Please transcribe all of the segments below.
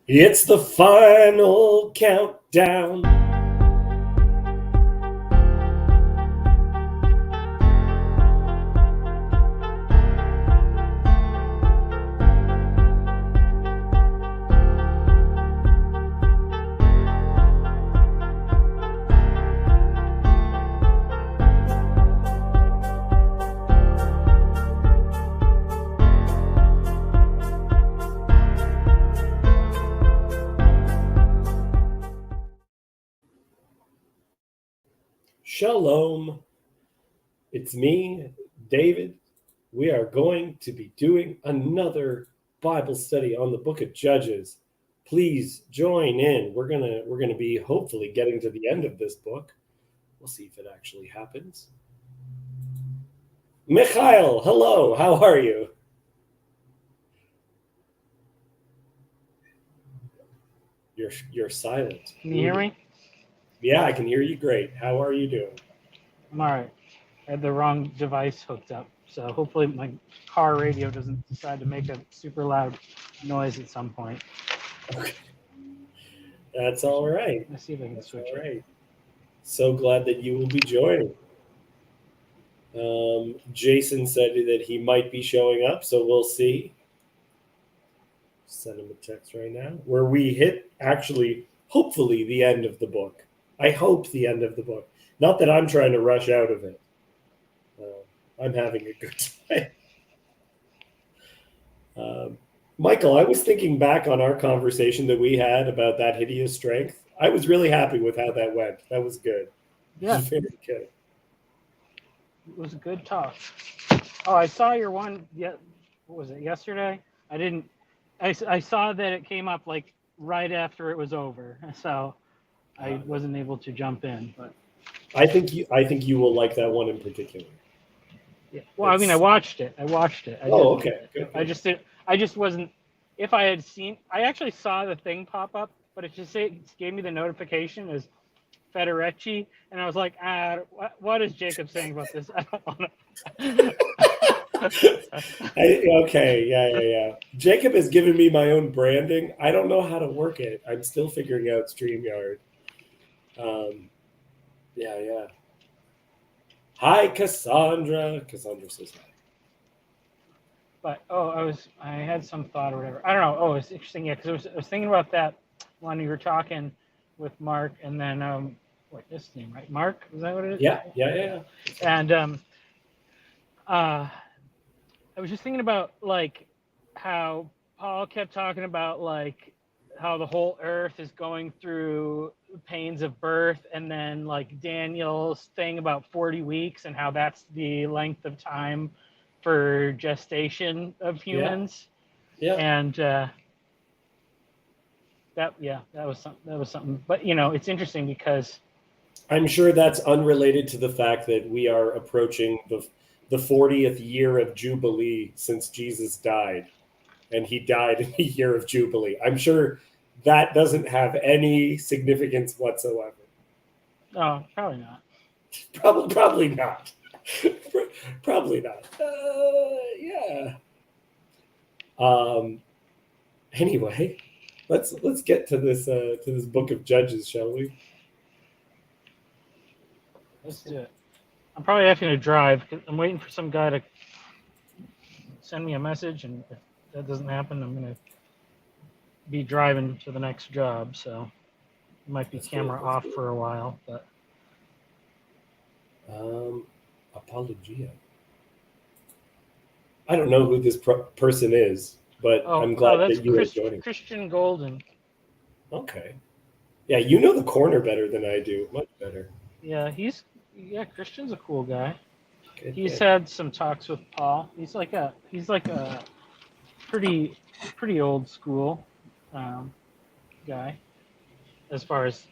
It's the final countdown. Shalom. It's me, David. We are going to be doing another Bible study on the book of Judges. Please join in. We're gonna be hopefully getting to the end of this book. We'll see if it actually happens. Mikhail, hello. How are you? You're silent. Can you hear me? Yeah, I can hear you great. How are you doing? I'm all right. I had the wrong device hooked up, so hopefully my car radio doesn't decide to make a super loud noise at some point. Okay. That's all right. Let's see if I can switch All it. right. So glad that you will be joining. Jason said that he might be showing up, so we'll see. Send him a text right now. Where we hit, actually, hopefully, the end of the book. I hope the end of the book. Not that I'm trying to rush out of it. I'm having a good time. Michael, I was thinking back on our conversation that we had about that hideous strength. I was really happy with how that went. That was good. Yeah, It was very good. it was a good talk. Oh, I saw your one. Yeah, what was it? Yesterday? I didn't. I saw that it came up like right after it was over, so I wasn't able to jump in. But I think you will like that one in particular. yeah, well, I mean, I watched it. I Oh, didn't. okay. Good. I just did. I just wasn't. If I had seen, I actually saw the thing pop up, but it just gave me the notification as Federecci, and I was like, what is Jacob saying about this? I don't want to. Okay, yeah. Jacob has given me my own branding. I don't know how to work it. I'm still figuring out StreamYard. Yeah. Hi, Cassandra. Cassandra says hi. But I had some thought or whatever. I don't know. Oh, it's interesting. Yeah, because I was thinking about that when you were talking with Mark, and then this name, right? Mark, is that what it is? Yeah. And I was just thinking about like how Paul kept talking about like how the whole earth is going through pains of birth, and then like Daniel's thing about 40 weeks and how that's the length of time for gestation of humans. Yeah. And that was something. But it's interesting because I'm sure that's unrelated to the fact that we are approaching the 40th year of Jubilee since Jesus died, and he died in the year of Jubilee. I'm sure that doesn't have any significance whatsoever. oh, probably not. Probably not. Probably not. Yeah. Anyway, let's get to this book of Judges, shall we? Let's do it. I'm probably having to drive. I'm waiting for some guy to send me a message, and if that doesn't happen, I'm gonna be driving to the next job. So it might be camera off for a while, but apologia. I don't know who this person is, but I'm glad that you are joining. Christian Golden. Okay. Yeah, you know the corner better than I do. Much better. Yeah, Christian's a cool guy. He's Good. had some talks with Paul. He's like a pretty old school guy as far as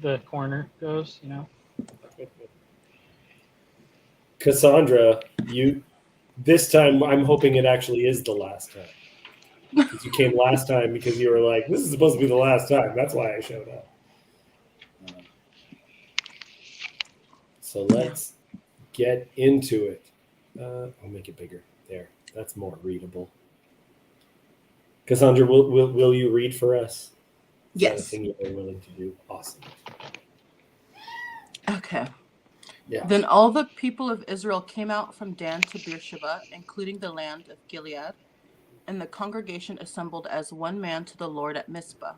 the corner goes, Cassandra, this time I'm hoping it actually is the last time. Because you came last time because you were like, this is supposed to be the last time. That's why I showed up. So let's get into it. I'll make it bigger. There. That's more readable. Cassandra, will you read for us? Is that a Yes. thing you're willing to do? Awesome. Okay. Yeah. Then all the people of Israel came out from Dan to Beersheba, including the land of Gilead, and the congregation assembled as one man to the Lord at Mizpah.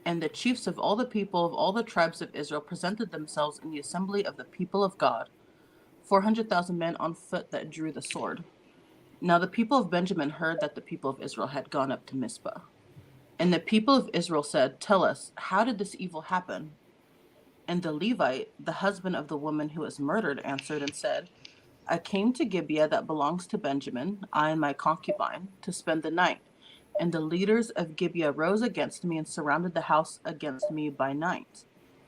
And the chiefs of all the people of all the tribes of Israel presented themselves in the assembly of the people of God, 400,000 men on foot that drew the sword. Now the people of Benjamin heard that the people of Israel had gone up to Mizpah. And the people of Israel said, "Tell us, how did this evil happen?" And the Levite, the husband of the woman who was murdered, answered and said, "I came to Gibeah that belongs to Benjamin, I and my concubine, to spend the night. And the leaders of Gibeah rose against me and surrounded the house against me by night.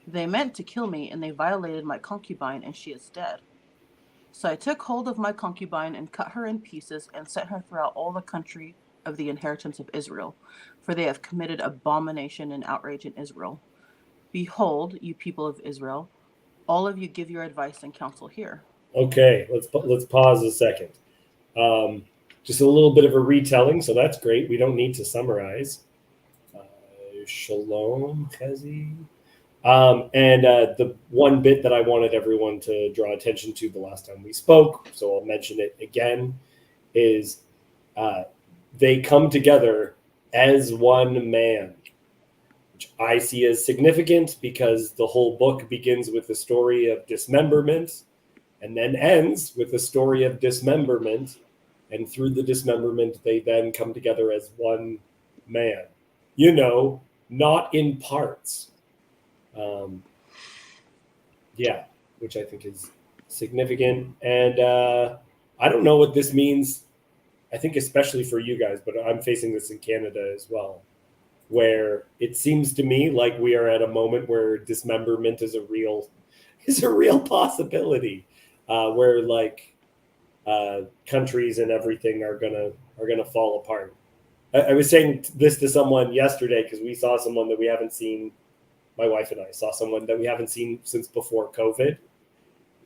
They meant to kill me, and they violated my concubine, and she is dead. So I took hold of my concubine and cut her in pieces and sent her throughout all the country of the inheritance of Israel, for they have committed abomination and outrage in Israel. Behold, you people of Israel, all of you give your advice and counsel here." Okay, let's pause a second. Just a little bit of a retelling, so that's great. We don't need to summarize. Shalom, Chezi. And the one bit that I wanted everyone to draw attention to the last time we spoke, so I'll mention it again, is they come together as one man, which I see as significant because the whole book begins with the story of dismemberment and then ends with the story of dismemberment. And through the dismemberment, they then come together as one man, not in parts. Yeah, which I think is significant. And I don't know what this means. I think especially for you guys, but I'm facing this in Canada as well, where it seems to me like we are at a moment where dismemberment is a real possibility, where like countries and everything are gonna fall apart. I was saying this to someone yesterday because we saw someone that we haven't seen. My wife and I saw someone that we haven't seen since before COVID.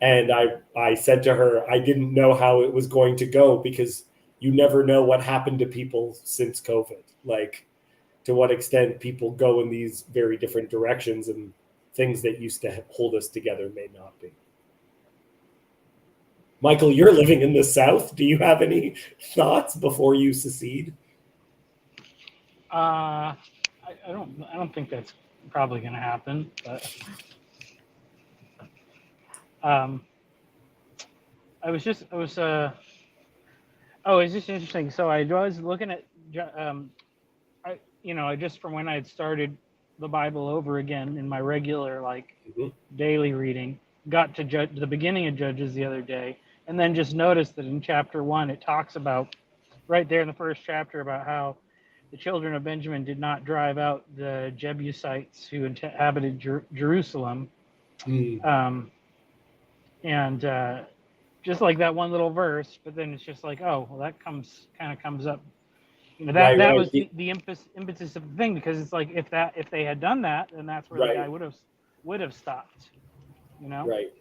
And I said to her, I didn't know how it was going to go because you never know what happened to people since COVID. Like, to what extent people go in these very different directions and things that used to hold us together may not be. Michael, you're living in the South. Do you have any thoughts before you secede? I don't think that's probably going to happen. But it's just interesting. So I was looking at I just from when I had started the Bible over again in my regular daily reading, got to the beginning of Judges the other day, and then just noticed that in chapter 1 it talks about right there in the first chapter about how the children of Benjamin did not drive out the Jebusites who inhabited Jerusalem. And just like that one little verse, but then it's just like, oh, well, that comes up. That was the impetus of the thing, because it's like if they had done that, then that's where the guy would have stopped. Right.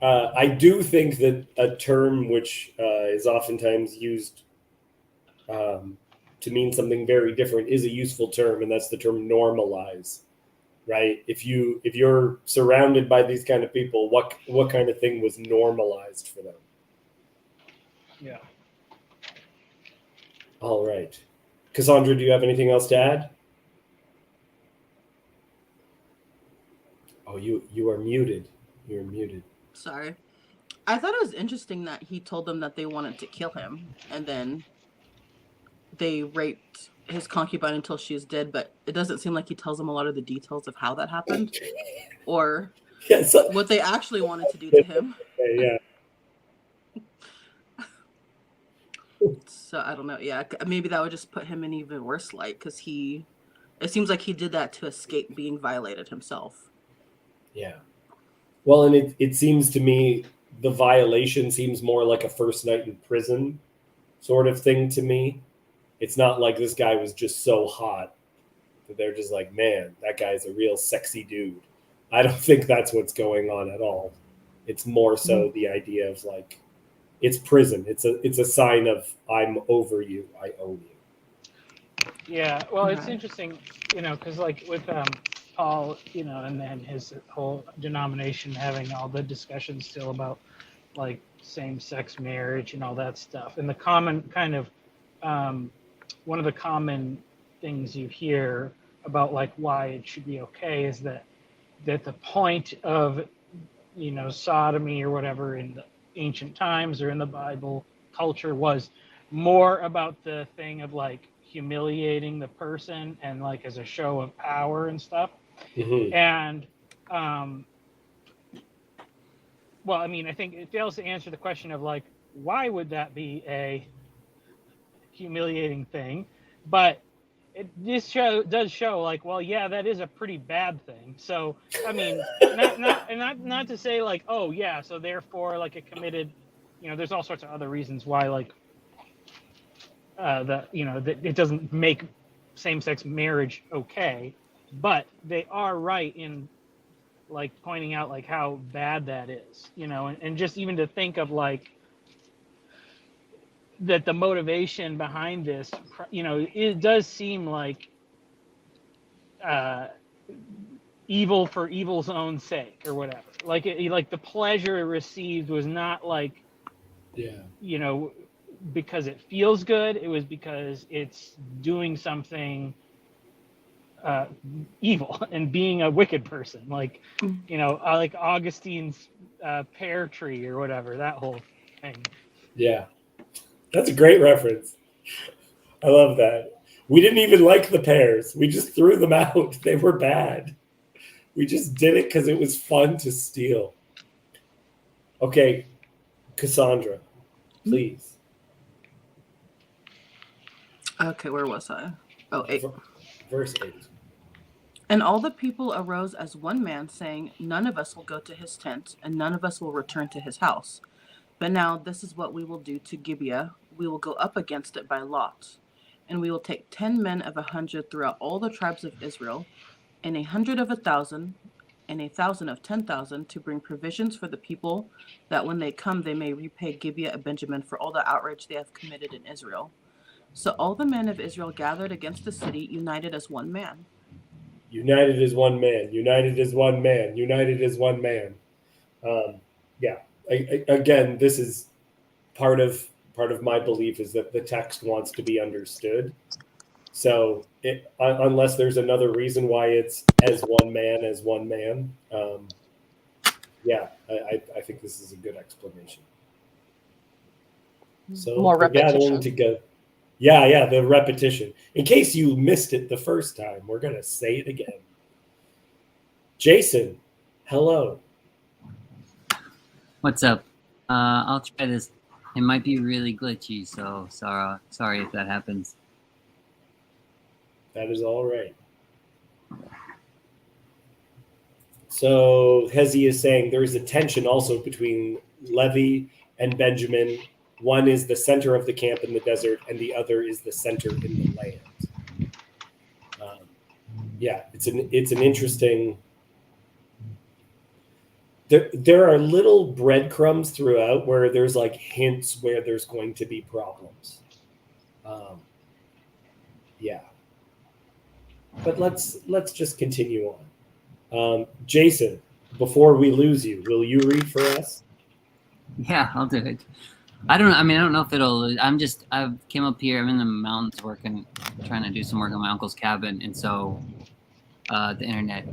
I do think that a term which is oftentimes used to mean something very different is a useful term, and that's the term normalize. Right? If you're surrounded by these kind of people, what kind of thing was normalized for them? Yeah. All right. Cassandra, do you have anything else to add? Oh, you are muted. You're muted. Sorry. I thought it was interesting that he told them that they wanted to kill him, and then they raped his concubine until she is dead, but it doesn't seem like he tells them a lot of the details of how that happened or what they actually wanted to do to him. Yeah. So I don't know. Yeah, maybe that would just put him in even worse light, because it seems like he did that to escape being violated himself. Yeah. Well, and it seems to me the violation seems more like a first night in prison sort of thing to me. It's not like this guy was just so hot that they're just like, man, that guy's a real sexy dude. I don't think that's what's going on at all. It's more so the idea of like, it's prison. It's a sign of I'm over you. I own you. Yeah, well, it's Okay. interesting, because like with Paul, and then his whole denomination having all the discussions still about like same-sex marriage and all that stuff, and the common kind of one of the common things you hear about like why it should be okay is that the point of sodomy or whatever in the ancient times or in the Bible culture was more about the thing of like humiliating the person and like as a show of power and stuff. Hmm. And well, I mean, I think it fails to answer the question of like why would that be a humiliating thing, but this show does show like, well, yeah, that is a pretty bad thing. So I mean, not to say like, oh yeah, so therefore like a committed, there's all sorts of other reasons why like that that it doesn't make same-sex marriage okay, but they are right in like pointing out like how bad that is, and just even to think of like that the motivation behind this, it does seem like uh, evil for evil's own sake or whatever. Like like the pleasure it received was not like Yeah. because it feels good. It was because it's doing something uh, evil and being a wicked person. Like Mm. like Augustine's pear tree or whatever. That whole thing. Yeah. That's a great reference. I love that. We didn't even like the pears. We just threw them out. They were bad. We just did it because it was fun to steal. Okay, Cassandra, please. Okay, where was I? Oh, 8. Verse 8. And all the people arose as one man, saying, "None of us will go to his tent, and none of us will return to his house. But now this is what we will do to Gibeah. We will go up against it by lot. And we will take 10 men of 100 throughout all the tribes of Israel, and 100 of 1,000, and 1,000 of 10,000, to bring provisions for the people, that when they come they may repay Gibeah and Benjamin for all the outrage they have committed in Israel." So all the men of Israel gathered against the city, united as one man. United as one man. United as one man. United as one man. Um, yeah. Again, this is part of my belief is that the text wants to be understood. So unless there's another reason why it's as one man, yeah, I think this is a good explanation. So More they're gathering repetition. together. Yeah, the repetition. In case you missed it the first time, we're gonna say it again. Jason, hello. What's up? I'll try this. It might be really glitchy, so sorry if that happens. That is all right. So Hezi is saying there is a tension also between Levi and Benjamin. One is the center of the camp in the desert, and the other is the center in the land. Yeah, it's an interesting. There are little breadcrumbs throughout where there's like hints where there's going to be problems. Yeah, but let's just continue on. Jason, before we lose you, will you read for us? Yeah, I'll do it. I don't know if it'll. I came up here. I'm in the mountains trying to do some work on my uncle's cabin, and so the internet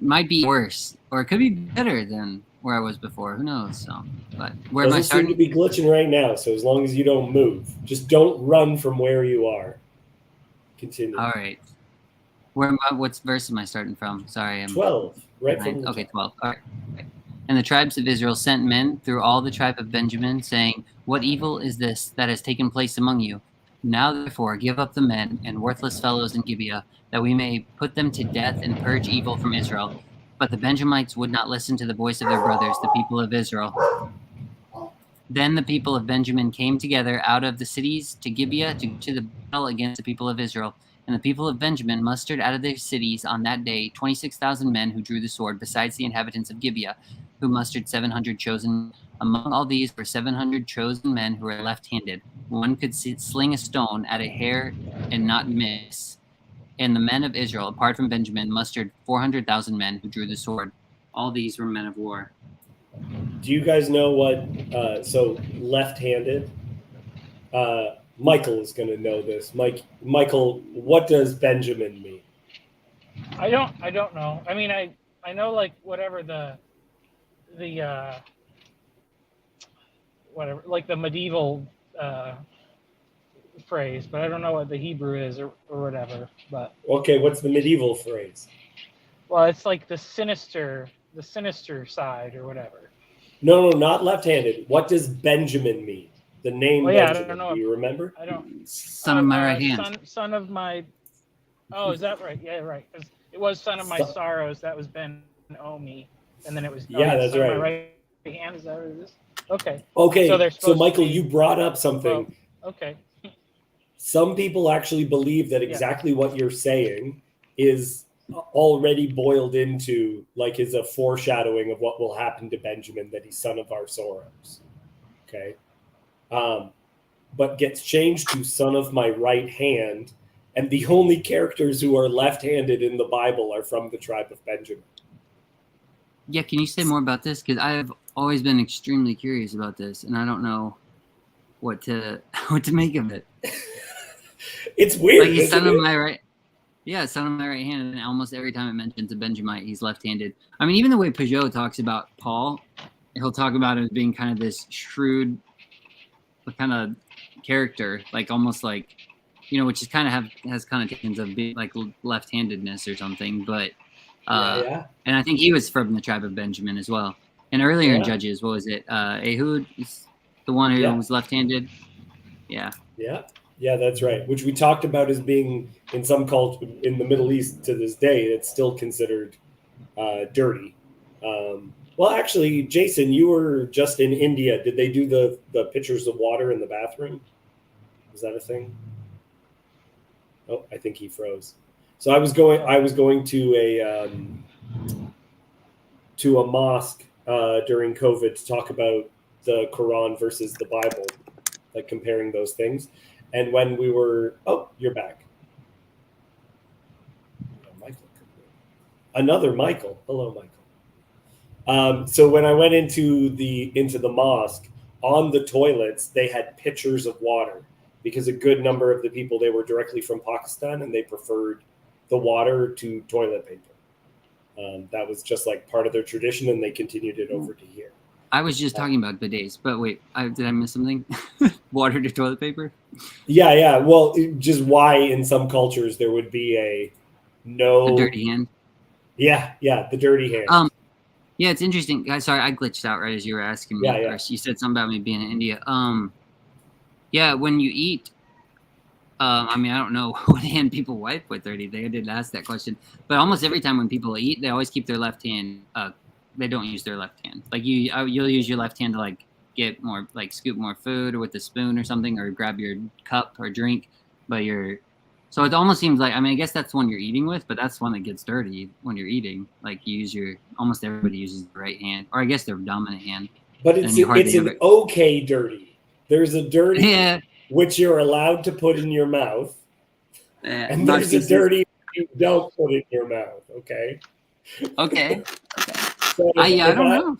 might be worse, or it could be better than where I was before. Who knows? So, but where am I Doesn't seem to starting? be glitching right now, so as long as you don't move, just don't run from where you are. Continue. All right. What verse am I starting from? Sorry, I'm 12, right from the okay. top. 12. All right. And the tribes of Israel sent men through all the tribe of Benjamin, saying, "What evil is this that has taken place among you? Now therefore give up the men and worthless fellows in Gibeah, that we may put them to death and purge evil from Israel." But the Benjamites would not listen to the voice of their brothers, the people of Israel. Then the people of Benjamin came together out of the cities to Gibeah to the battle against the people of Israel. And the people of Benjamin mustered out of their cities on that day 26,000 men who drew the sword, besides the inhabitants of Gibeah. who mustered 700 chosen. Among all these were 700 chosen men who were left-handed. One could sling a stone at a hair and not miss. And the men of Israel, apart from Benjamin, mustered 400,000 men who drew the sword. All these were men of war. Do you guys know what? So left-handed. Michael is going to know this. Michael, what does Benjamin mean? I don't know. I mean, I know like whatever the whatever, like the medieval phrase, but I don't know what the Hebrew is or whatever. But Okay, what's the medieval phrase? well, it's like the sinister side or whatever. No, not left-handed. What does Benjamin mean? The name Well, yeah, I Benjamin. don't know. Do you remember? I don't. Son of my right hand. Son of my. Oh, is that right? Yeah, right. 'Cause it was son of my sorrows. That was Ben Omi, and then it was That's son right. of my right hand. Is that what it is? Okay. Okay, So they're so supposed to Michael, be- you brought up something. Okay. Some people actually believe that exactly what you're saying is already boiled into, like, is a foreshadowing of what will happen to Benjamin, that he's son of our sorrows. Okay. But gets changed to son of my right hand, and the only characters who are left-handed in the Bible are from the tribe of Benjamin. Yeah, can you say more about this? Because I've always been extremely curious about this, and I don't know what to make of it. It's weird. Like he's son isn't of it? my right. Yeah, son of my right hand, and almost every time it mentions a Benjamite, he's left-handed. I mean, even the way Peugeot talks about Paul, he'll talk about him as being kind of this shrewd kind of character, like almost like, which is kind of has connotations of being like left-handedness or something. But Yeah. and I think he was from the tribe of Benjamin as well. And earlier in Yeah. Judges, what was it? Ehud, is the one who was left-handed. Yeah. Yeah, that's right. Which we talked about as being in some culture in the Middle East to this day, it's still considered dirty. Well, actually, Jason, you were just in India. Did they do the pitchers of water in the bathroom? Was that a thing? Oh, I think he froze. So I was going to a mosque during COVID to talk about the Quran versus the Bible, like comparing those things. And when we were, you're back. Another Michael. Hello, Michael. So when I went into the mosque, on the toilets they had pitchers of water, because a good number of the people, they were directly from Pakistan and they preferred the water to toilet paper. That was just like part of their tradition, and they continued it over to here. I was just talking about bidets, but wait, did I miss something? Water to toilet paper? Yeah. Well, just why in some cultures there would be a dirty hand. Yeah, the dirty hand. Yeah, it's interesting. Sorry, I glitched out right as you were asking me. Yeah. You said something about me being in India. Yeah, when you eat, I mean, I don't know what hand people wipe with, or anything. I didn't ask that question. But almost every time when people eat, they always keep their left hand. They don't use their left hand. Like you'll use your left hand to like get more, like scoop more food, or with a spoon or something, or grab your cup or drink. So it almost seems like, I mean, I guess that's one you're eating with, but that's one that gets dirty when you're eating. Like almost everybody uses the right hand, or I guess their dominant hand. But it's an okay dirty. There's a dirty which you're allowed to put in your mouth, and there's a dirty you don't put in your mouth. Okay. Okay. So I don't know.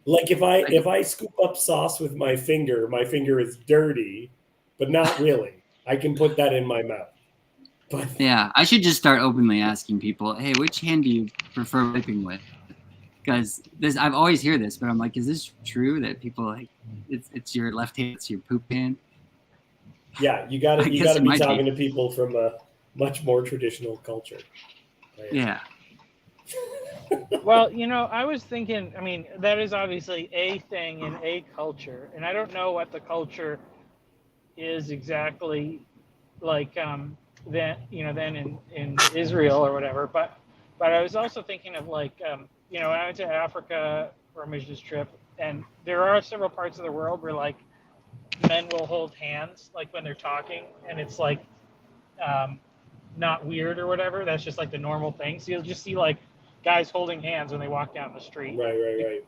Like if I scoop up sauce with my finger is dirty, but not really. I can put that in my mouth. But yeah, I should just start openly asking people, hey, which hand do you prefer wiping with? Because I've always hear this, but I'm like, is this true that people like it's your left hand, it's your poop hand? Yeah, you gotta be talking to people from a much more traditional culture. Right? Yeah. Well, I was thinking, I mean, that is obviously a thing in a culture, and I don't know what the culture is exactly like then in Israel or whatever, but I was also thinking of like I went to Africa for a business trip, and there are several parts of the world where like men will hold hands like when they're talking, and it's like not weird or whatever. That's just like the normal thing. So you'll just see like guys holding hands when they walk down the street. Right.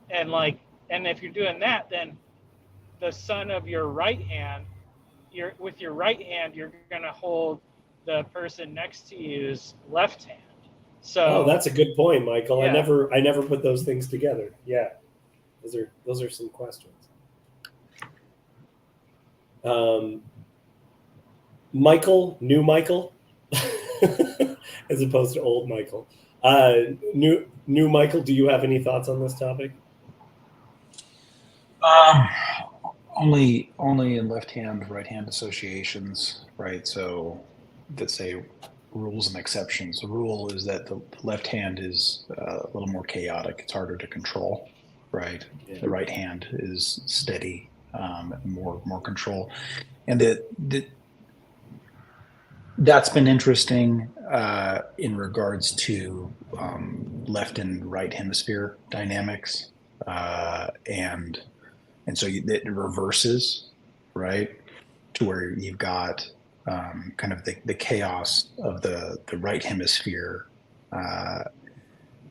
And if you're doing that, then the son of your right hand, with your right hand, you're going to hold the person next to you's left hand. So that's a good point, Michael. Yeah. I never put those things together. Yeah, those are some questions. New Michael, as opposed to old Michael. New Michael, do you have any thoughts on this topic? Only in left hand, right hand associations, right? So that say rules and exceptions. The rule is that the left hand is a little more chaotic. It's harder to control, right? Yeah. The right hand is steady, more control, and that's been interesting in regards to left and right hemisphere dynamics, and so it reverses, right, to where you've got kind of the chaos of the right hemisphere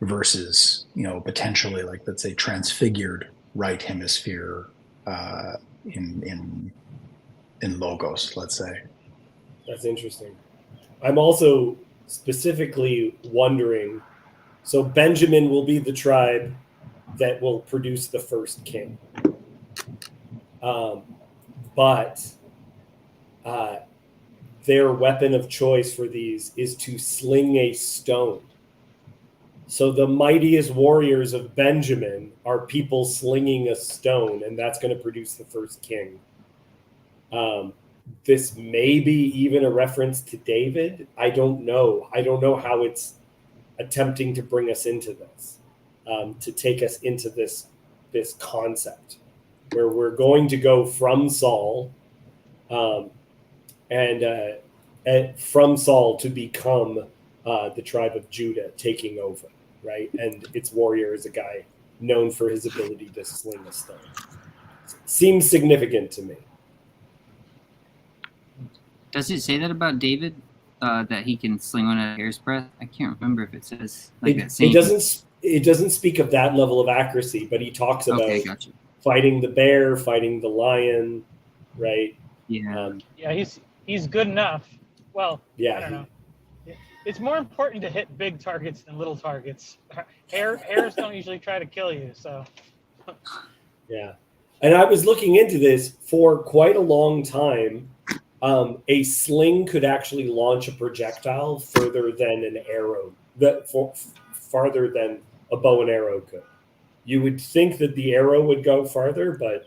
versus, potentially, like, let's say, transfigured right hemisphere in logos, let's say. That's interesting. I'm also specifically wondering, so Benjamin will be the tribe that will produce the first king. But their weapon of choice for these is to sling a stone. So the mightiest warriors of Benjamin are people slinging a stone, and that's going to produce the first king. This may be even a reference to David. I don't know. I don't know how it's attempting to bring us into this, to take us into this concept where we're going to go from Saul and from Saul to become the tribe of Judah taking over, right? And its warrior is a guy known for his ability to sling a stone. Seems significant to me. Does it say that about David? That he can sling one at a hair's breadth? I can't remember if it says like that same. It doesn't speak of that level of accuracy, but he talks about gotcha. Fighting the bear, fighting the lion, right? Yeah. He's good enough. Well, yeah, I don't know. It's more important to hit big targets than little targets. Hares don't usually try to kill you, so. Yeah. And I was looking into this for quite a long time. A sling could actually launch a projectile further than an arrow, farther than a bow and arrow could. You would think that the arrow would go farther, but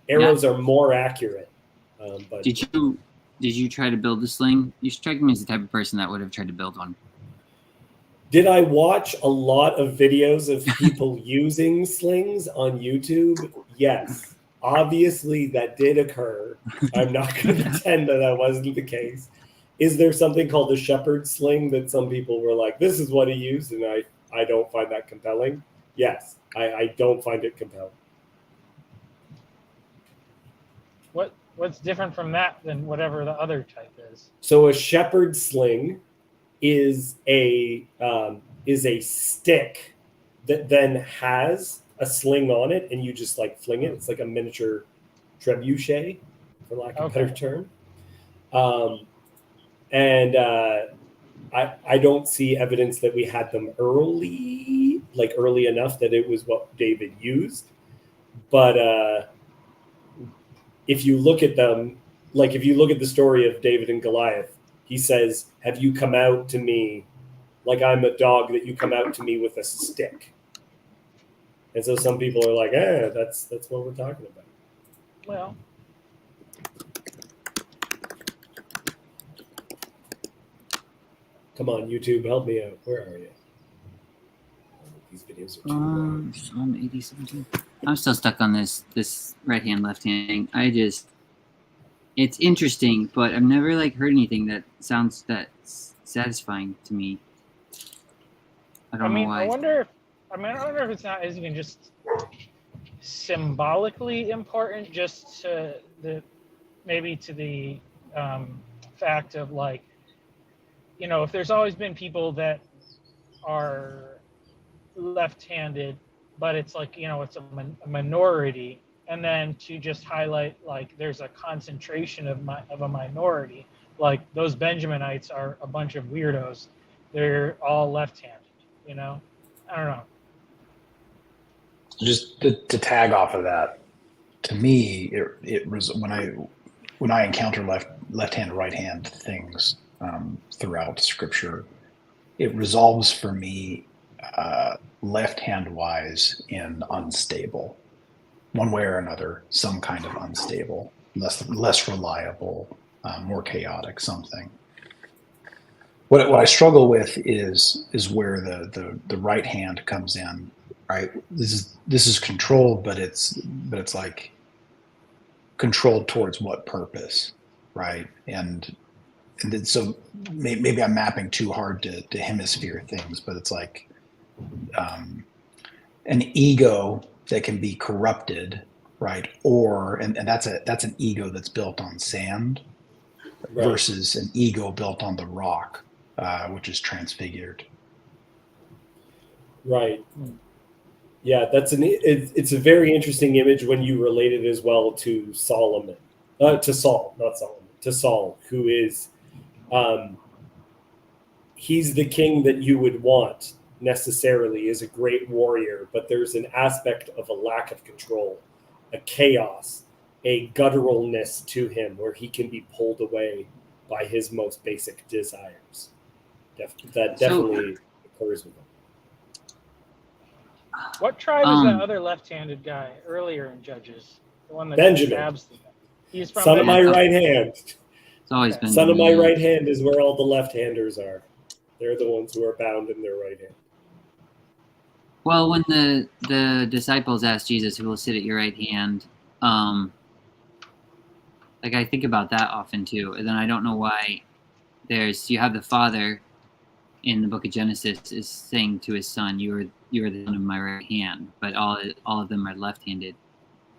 arrows are more accurate. But Did you try to build a sling? You strike me as the type of person that would have tried to build one. Did I watch a lot of videos of people using slings on YouTube? Yes. Obviously, that did occur. I'm not going to pretend that wasn't the case. Is there something called the shepherd sling that some people were like, this is what he used, and I don't find that compelling? Yes, I don't find it compelling. What's different from that than whatever the other type is? So a shepherd sling is a stick that then has a sling on it, and you just like fling it. It's like a miniature trebuchet, for lack of a better term. I don't see evidence that we had them early enough that it was what David used. But if you look at them, like if you look at the story of David and Goliath, he says, have you come out to me like I'm a dog, that you come out to me with a stick? And so some people are like, that's what we're talking about. Well, come on, YouTube, help me out. Where are you? These videos are too long. Psalm 80:17. I'm still stuck on this right hand, left hand. It's interesting, but I've never heard anything that sounds that satisfying to me. I don't know why. I wonder if it's not as even just symbolically important, just to the fact of if there's always been people that are left-handed, but it's like, it's a minority, and then to just highlight like there's a concentration of a minority, like those Benjaminites are a bunch of weirdos. They're all left-handed, I don't know. Just to tag off of that, to me, it was when I encounter left hand, right hand things throughout Scripture, it resolves for me left hand wise in unstable, one way or another, some kind of unstable, less reliable, more chaotic, something. What I struggle with is where the right hand comes in. Right, this is controlled, but it's like controlled towards what purpose, right? And then, so maybe I'm mapping too hard to hemisphere things, but it's like an ego that can be corrupted, right? Or and that's an ego that's built on sand, right, versus an ego built on the rock, which is transfigured. Right. Yeah, it's a very interesting image when you relate it as well to Saul, who is, he's the king that you would want necessarily as a great warrior, but there's an aspect of a lack of control, a chaos, a gutturalness to him where he can be pulled away by his most basic desires. That definitely occurs with him. What tribe is that other left-handed guy earlier in Judges? The one that Benjamin. stabs them. He's from Son of my Benjamin. right hand. It's always been. Son of my right hand is where all the left-handers are. They're the ones who are bound in their right hand. Well, when the disciples asked Jesus, "Who will sit at your right hand?" Like I think about that often too, and then I don't know why. You have the Father in the book of Genesis is saying to his son, "You are the son of my right hand," but all of them are left-handed.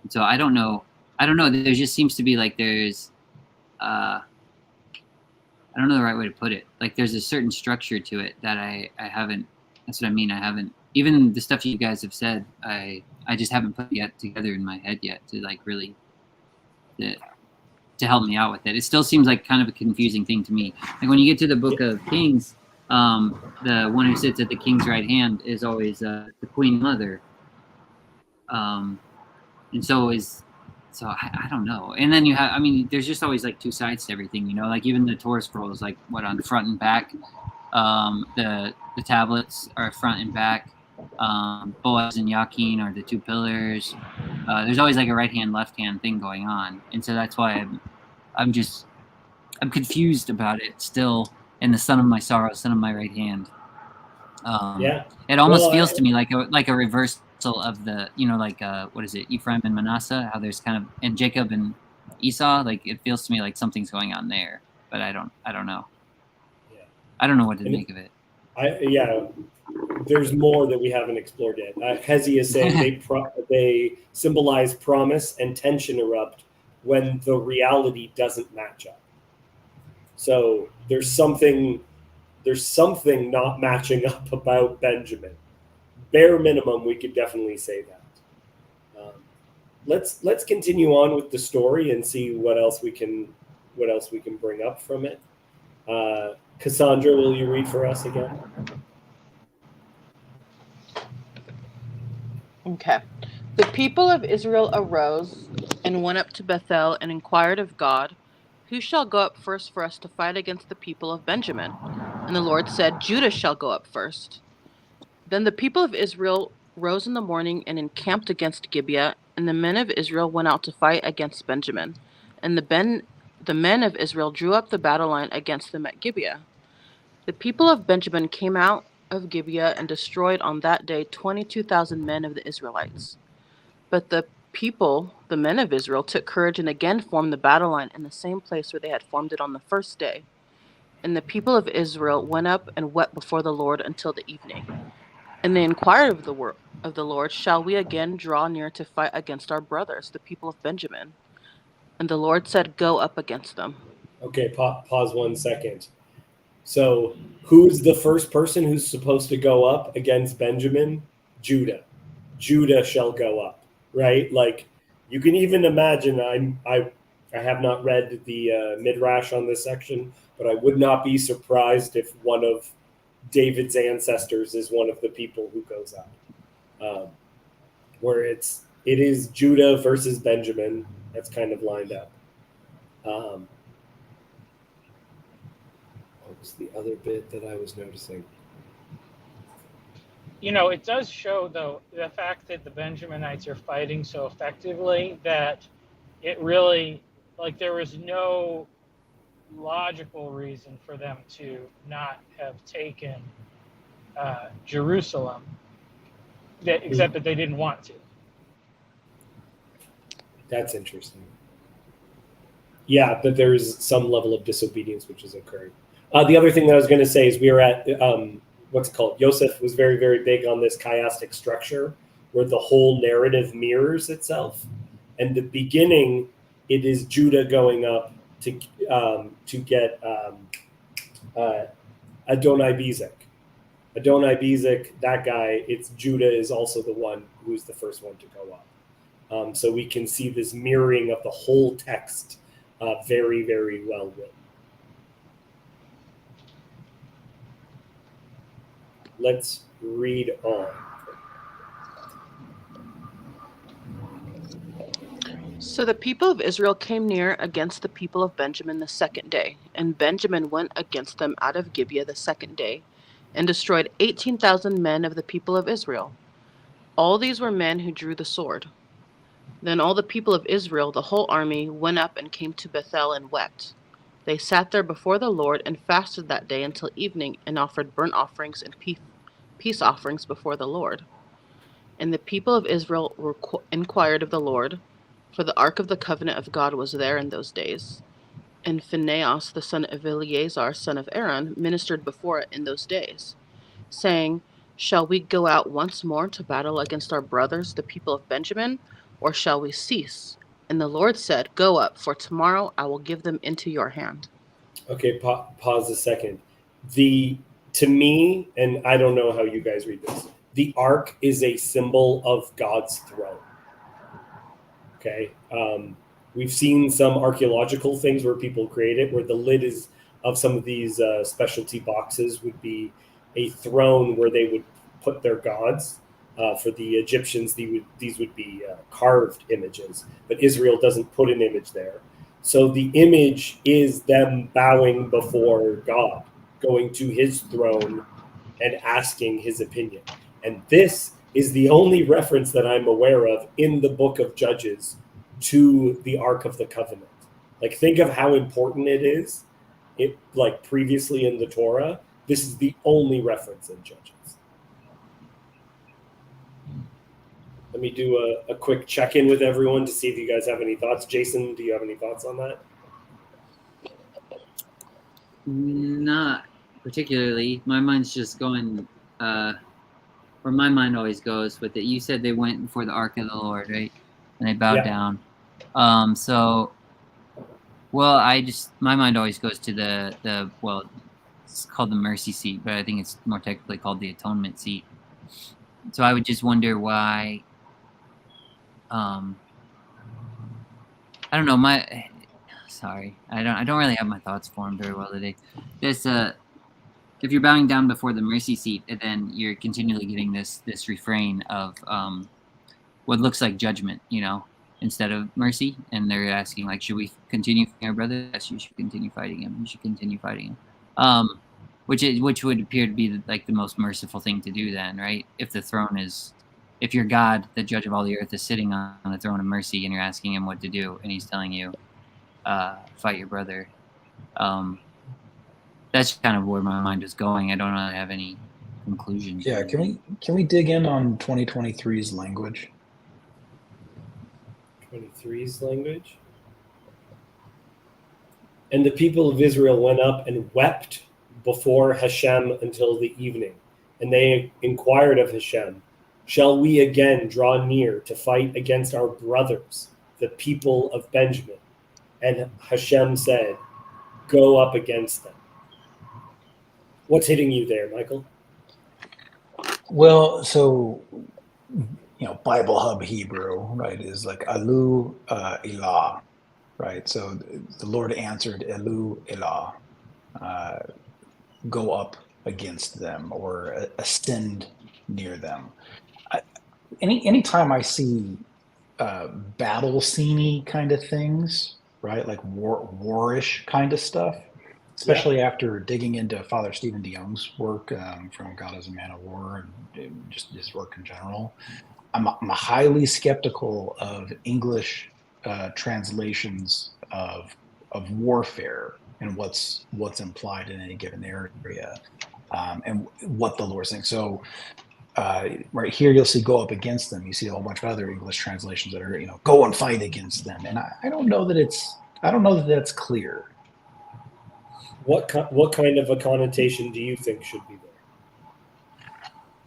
And so I don't know. There just seems to be like there's, I don't know the right way to put it. Like there's a certain structure to it that I haven't. That's what I mean. I haven't, even the stuff you guys have said. I just haven't put it together in my head yet to like really to help me out with it. It still seems like kind of a confusing thing to me. Like when you get to the book of Kings. The one who sits at the king's right hand is always the queen mother, and so I don't know. And then you have, I mean, there's just always like two sides to everything, like even the Torah scrolls, like what on front and back, the tablets are front and back, Boaz and Yakin are the two pillars. There's always like a right hand, left hand thing going on, and so that's why I'm confused about it still. And the son of my sorrow, son of my right hand. It almost feels to me like a reversal of the, like what is it, Ephraim and Manasseh? How there's kind of, and Jacob and Esau. Like it feels to me like something's going on there, but I don't know. Yeah. I don't know what to make of it. There's more that we haven't explored yet. Hezi is saying they symbolize promise and tension erupt when the reality doesn't match up. So there's something not matching up about Benjamin. Bare minimum, we could definitely say that. Let's continue on with the story and see what else we can bring up from it. Cassandra, will you read for us again? Okay. The people of Israel arose and went up to Bethel and inquired of God, "Who shall go up first for us to fight against the people of Benjamin?" And the Lord said, "Judah shall go up first." Then the people of Israel rose in the morning and encamped against Gibeah, and the men of Israel went out to fight against Benjamin. And the men of Israel drew up the battle line against them at Gibeah. The people of Benjamin came out of Gibeah and destroyed on that day 22,000 men of the Israelites. But the men of Israel, took courage and again formed the battle line in the same place where they had formed it on the first day. And the people of Israel went up and wept before the Lord until the evening. And they inquired of the Lord, "Shall we again draw near to fight against our brothers, the people of Benjamin?" And the Lord said, "Go up against them." Okay, pause 1 second. So who's the first person who's supposed to go up against Benjamin? Judah. Judah shall go up, right? Like you can even imagine. I have not read the midrash on this section, but I would not be surprised if one of David's ancestors is one of the people who goes up, where it is Judah versus Benjamin. That's kind of lined up. What was the other bit that I was noticing? You know, it does show, though, the fact that the Benjaminites are fighting so effectively that it really, like, there was no logical reason for them to not have taken Jerusalem, except that they didn't want to. That's interesting. Yeah, but there's some level of disobedience which is occurring. The other thing that I was going to say is we were at what's it called? Yosef was very, very big on this chiastic structure where the whole narrative mirrors itself. And the beginning, it is Judah going up to get Adonai Bezek. Adonai Bezek, that guy, it's Judah is also the one who's the first one to go up. So we can see this mirroring of the whole text very, very well written. Let's read on. So the people of Israel came near against the people of Benjamin the second day, and Benjamin went against them out of Gibeah the second day, and destroyed 18,000 men of the people of Israel. All these were men who drew the sword. Then all the people of Israel, the whole army, went up and came to Bethel and wept. They sat there before the Lord and fasted that day until evening, and offered burnt offerings and peace offerings before the Lord. And the people of Israel inquired of the Lord, for the ark of the covenant of God was there in those days. And Phinehas, the son of Eleazar, son of Aaron, ministered before it in those days, saying, Shall we go out once more to battle against our brothers, the people of Benjamin, or shall we cease? And the Lord said, Go up, for tomorrow I will give them into your hand. Okay, pause a second. To me, and I don't know how you guys read this, the ark is a symbol of God's throne. Okay, we've seen some archaeological things where people create it, where the lid is of some of these specialty boxes would be a throne where they would put their gods. For the Egyptians, these would be carved images, but Israel doesn't put an image there. So the image is them bowing before God, going to his throne and asking his opinion. And this is the only reference that I'm aware of in the book of Judges to the Ark of the Covenant. Like, think of how important it is. It, like previously in the Torah, this is the only reference in Judges. Let me do a quick check-in with everyone to see if you guys have any thoughts. Jason, do you have any thoughts on that? Not particularly. My mind's just going where my mind always goes with it. You said they went before the ark of the Lord, right? And they bowed down. So, well, my mind always goes to the well, it's called the mercy seat, but I think it's more technically called the atonement seat. So I would just wonder why. I don't know. Sorry, I don't really have my thoughts formed very well today. This if you're bowing down before the mercy seat, then you're continually getting this refrain of what looks like judgment, instead of mercy. And they're asking, like, should we continue fighting our brother? Yes, you should continue fighting him. You should continue fighting him. Which would appear to be like the most merciful thing to do then, right? If your God, the judge of all the earth, is sitting on the throne of mercy and you're asking him what to do and he's telling you, fight your brother. That's kind of where my mind is going. I don't really have any conclusions. Yeah, can we dig in on 2023's language? 23's language. And the people of Israel went up and wept before Hashem until the evening. And they inquired of Hashem, shall we again draw near to fight against our brothers, the people of Benjamin? And Hashem said, go up against them. What's hitting you there, Michael? Well, so Bible Hub Hebrew, right, is like Alu Ilah, right? So the Lord answered Elu Ilah, uh, go up against them or ascend near them. I, anytime I see battle sceney kind of things, right, like warish kind of stuff, Yeah. especially after digging into Father Stephen DeYoung's work from God as a Man of War and just his work in general. I'm highly skeptical of English translations of warfare and what's implied in any given area, and what the Lord's saying. So right here, you'll see "go up against them." You see a whole bunch of other English translations that are "go and fight against them," and I don't know that that's clear. What kind of a connotation do you think should be there?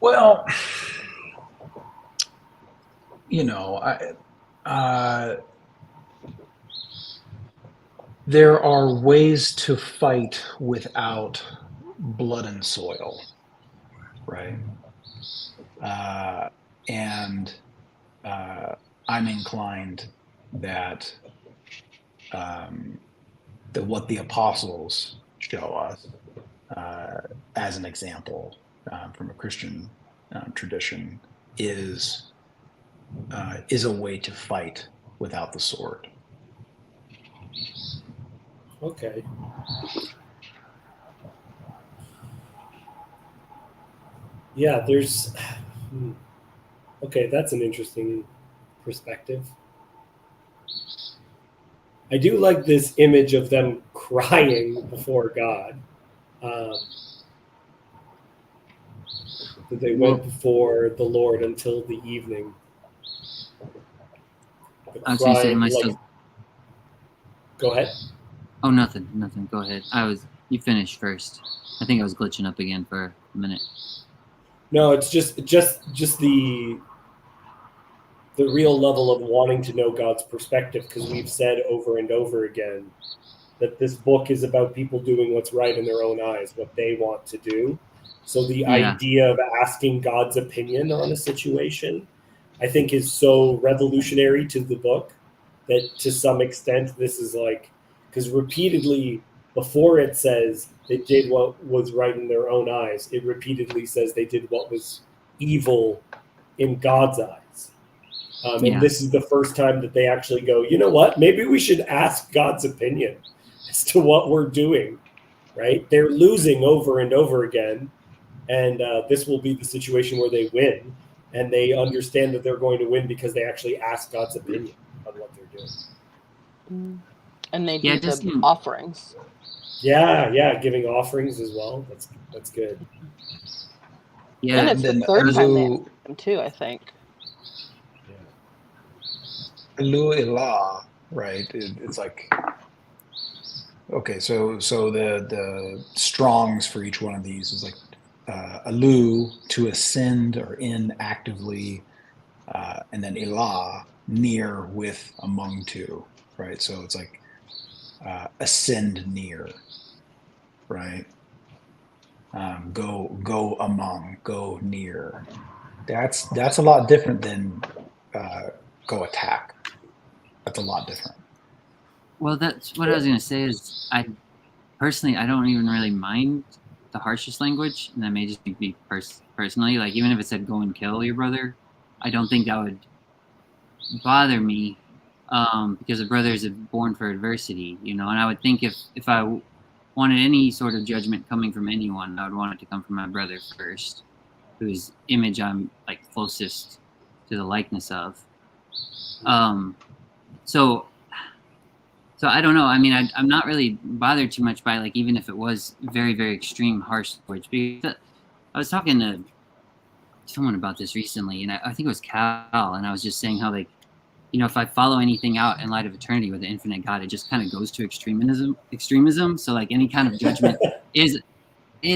Well, there are ways to fight without blood and soil, right? Uh, and I'm inclined that that what the apostles show us as an example from a Christian tradition is a way to fight without the sword. Okay. Yeah, there's. Okay, that's an interesting perspective. I do like this image of them crying before God. Um, that they went before the Lord until the evening. The I was gonna say, crying, like, go ahead. Oh, nothing. Go ahead. You finished first. I think I was glitching up again for a minute. No, it's just the real level of wanting to know God's perspective, because we've said over and over again that this book is about people doing what's right in their own eyes, what they want to do. So the Yeah. idea of asking God's opinion on a situation, I think, is so revolutionary to the book that to some extent this is like, because repeatedly before it says they did what was right in their own eyes, it repeatedly says they did what was evil in God's eyes. And Yeah. this is the first time that they actually go, you know what, maybe we should ask God's opinion as to what we're doing, right? They're losing over and over again. And this will be the situation where they win. And they understand that they're going to win because they actually ask God's opinion on what they're doing. And they Yeah, do just the offerings. Yeah, giving offerings as well. That's good. yeah. And it's the then third time they Elu asked them too, I think. Ilah, right? It's like, okay, so the strongs for each one of these is like Alu, to ascend or in actively, and then Ilah, near, with, among, to, right? So it's like ascend near, right? Go among, go near. That's a lot different than go attack. That's a lot different. Well, that's what I was gonna say. Is I don't even really mind the harshest language, and that may just be personally. Like, even if it said "go and kill your brother," I don't think that would bother me, because a brother is born for adversity, And I would think if I wanted any sort of judgment coming from anyone, I would want it to come from my brother first, whose image I'm like closest to the likeness of. So I don't know. I mean, I'm not really bothered too much by, like, even if it was very, very extreme, harsh language. Because I was talking to someone about this recently, and I think it was Cal, and I was just saying how, like, if I follow anything out in light of eternity with the infinite God, it just kind of goes to extremism. So, like, any kind of judgment is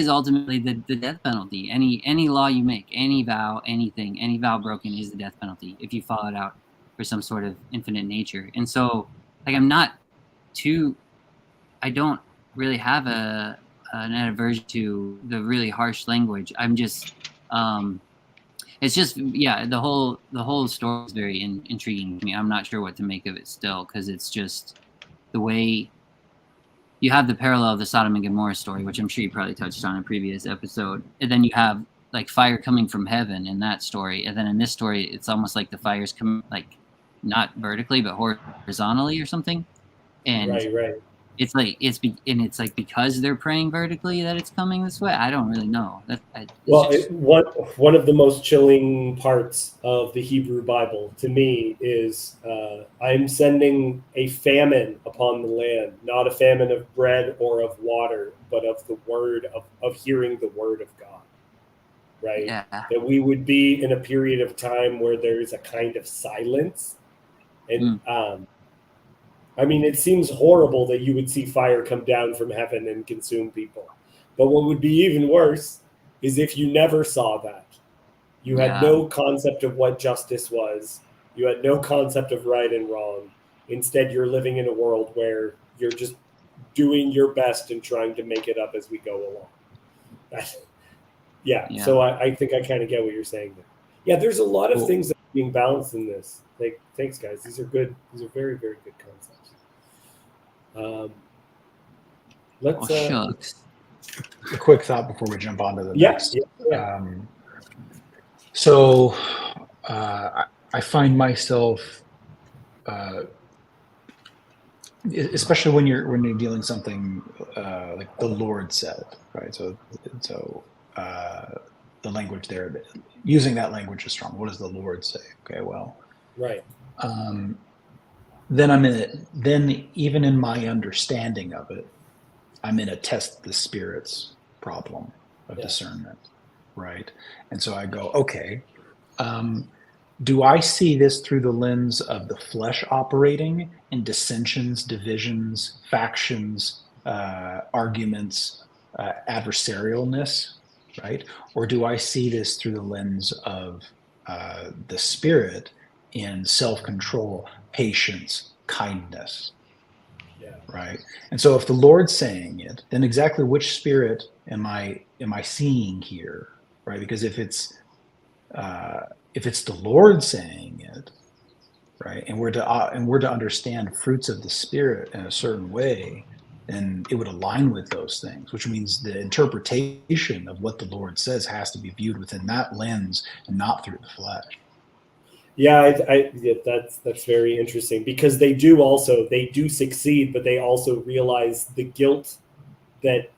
ultimately the death penalty. Any law you make, any vow, anything, any vow broken is the death penalty if you follow it out for some sort of infinite nature. And so, like, I don't really have a an aversion to the really harsh language. I'm just, it's just, yeah, the whole story is very intriguing to me. I'm not sure what to make of it still, because it's just the way you have the parallel of the Sodom and Gomorrah story, which I'm sure you probably touched on in a previous episode, and then you have like fire coming from heaven in that story, and then in this story, it's almost like the fire's come like not vertically but horizontally or something, and Right. it's like it's like because they're praying vertically that it's coming this way. I don't really know. One of the most chilling parts of the Hebrew Bible to me is I'm sending a famine upon the land, not a famine of bread or of water, but of the word of hearing the word of God. Right? Yeah. That we would be in a period of time where there's a kind of silence. And I mean, it seems horrible that you would see fire come down from heaven and consume people. But what would be even worse is if you never saw that. You had no concept of what justice was. You had no concept of right and wrong. Instead, you're living in a world where you're just doing your best and trying to make it up as we go along. Yeah. So I think I kind of get what you're saying there. Yeah, there's a lot of things that are being balanced in this. Like, thanks, guys. These are good. These are very, very good concepts. Let's. Shucks. A quick thought before we jump on to the next. Yeah. So I find myself, especially when you're dealing something like the Lord said, right? So the language there, using that language is strong. What does the Lord say? Okay, well, right. Then I'm in it. Then even in my understanding of it, I'm in a test the spirits problem of discernment, right? And so I go, okay, do I see this through the lens of the flesh operating in dissensions, divisions, factions, arguments, adversarialness, right? Or do I see this through the lens of the spirit in self-control, patience, kindness? Right. And so if the Lord's saying it, then exactly which spirit am I seeing here? Right. Because if it's the Lord saying it, right, and we're to understand fruits of the Spirit in a certain way, then it would align with those things, which means the interpretation of what the Lord says has to be viewed within that lens and not through the flesh. Yeah, that's very interesting, because they do succeed, but they also realize the guilt that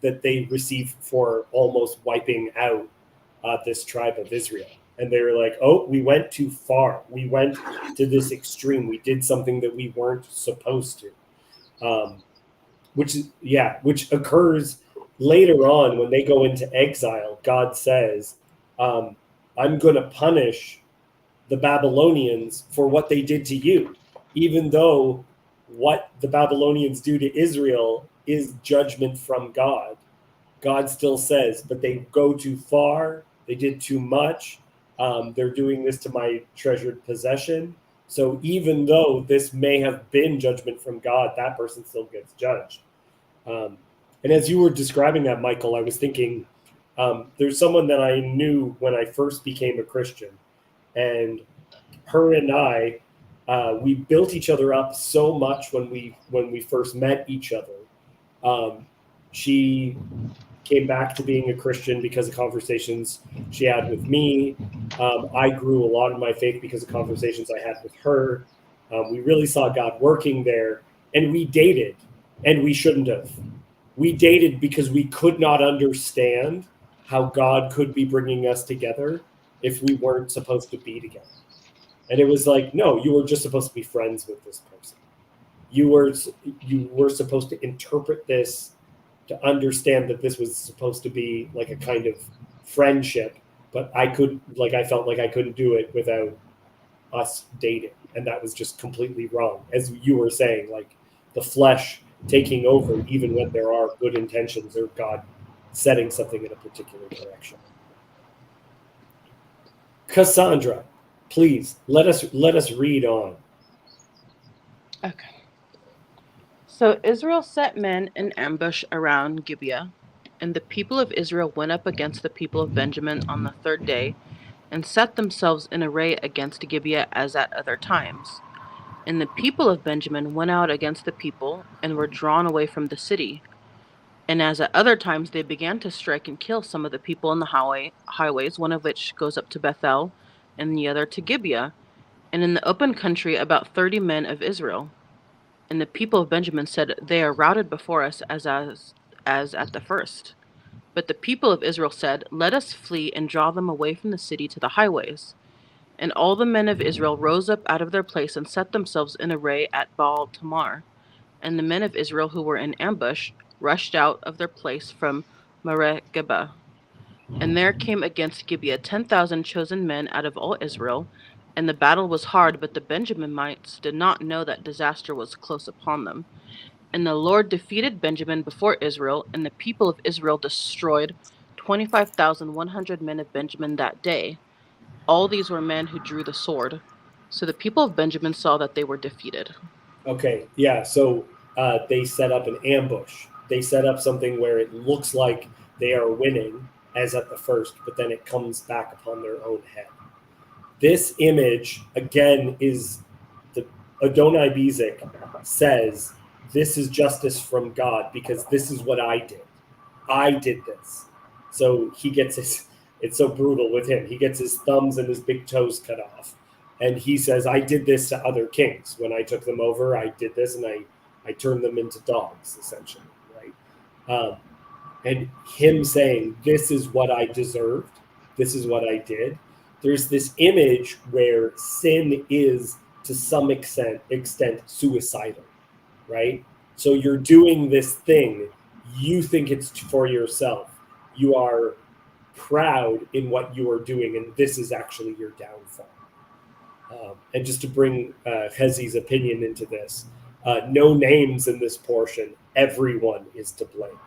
they receive for almost wiping out this tribe of Israel. And they were like, oh, we went too far. We went to this extreme. We did something that we weren't supposed to. Which occurs later on when they go into exile. God says, I'm going to punish the Babylonians for what they did to you, even though what the Babylonians do to Israel is judgment from God. God still says, but they go too far. They did too much. They're doing this to my treasured possession. So even though this may have been judgment from God, that person still gets judged. And as you were describing that, Michael, I was thinking there's someone that I knew when I first became a Christian, and her and I, we built each other up so much when we first met each other. She came back to being a Christian because of conversations she had with me. I grew a lot in my faith because of conversations I had with her. We really saw God working there, and we dated, and we shouldn't have. We dated because we could not understand how God could be bringing us together if we weren't supposed to be together. And it was like, no, you were just supposed to be friends with this person. You were supposed to interpret this to understand that this was supposed to be like a kind of friendship, but I felt like I couldn't do it without us dating. And that was just completely wrong. As you were saying, like the flesh taking over, even when there are good intentions or God setting something in a particular direction. Cassandra, please let us read on. Okay. So Israel set men in ambush around Gibeah, and the people of Israel went up against the people of Benjamin on the third day, and set themselves in array against Gibeah as at other times. And the people of Benjamin went out against the people, and were drawn away from the city. And as at other times they began to strike and kill some of the people in the highways, one of which goes up to Bethel, and the other to Gibeah, and in the open country about 30 men of Israel. And the people of Benjamin said, they are routed before us as at the first. But the people of Israel said, let us flee and draw them away from the city to the highways. And all the men of Israel rose up out of their place and set themselves in array at Baal Tamar. And the men of Israel who were in ambush rushed out of their place from Meregeba. And there came against Gibeah 10,000 chosen men out of all Israel. And the battle was hard, but the Benjaminites did not know that disaster was close upon them. And the Lord defeated Benjamin before Israel, and the people of Israel destroyed 25,100 men of Benjamin that day. All these were men who drew the sword. So the people of Benjamin saw that they were defeated. Okay, yeah. So they set up an ambush. They set up something where it looks like they are winning, as at the first, but then it comes back upon their own head. This image again is the Adonai Bezek says this is justice from God because this is what I did. I did this. So he gets his. It's so brutal with him. He gets his thumbs and his big toes cut off. And he says, I did this to other kings. When I took them over, I did this and I turned them into dogs, essentially, right? And him saying, this is what I deserved. This is what I did. There's this image where sin is, to some extent suicidal, right? So you're doing this thing. You think it's for yourself. You are proud in what you are doing, and this is actually your downfall. And just to bring Hezi's opinion into this, no names in this portion. Everyone is to blame,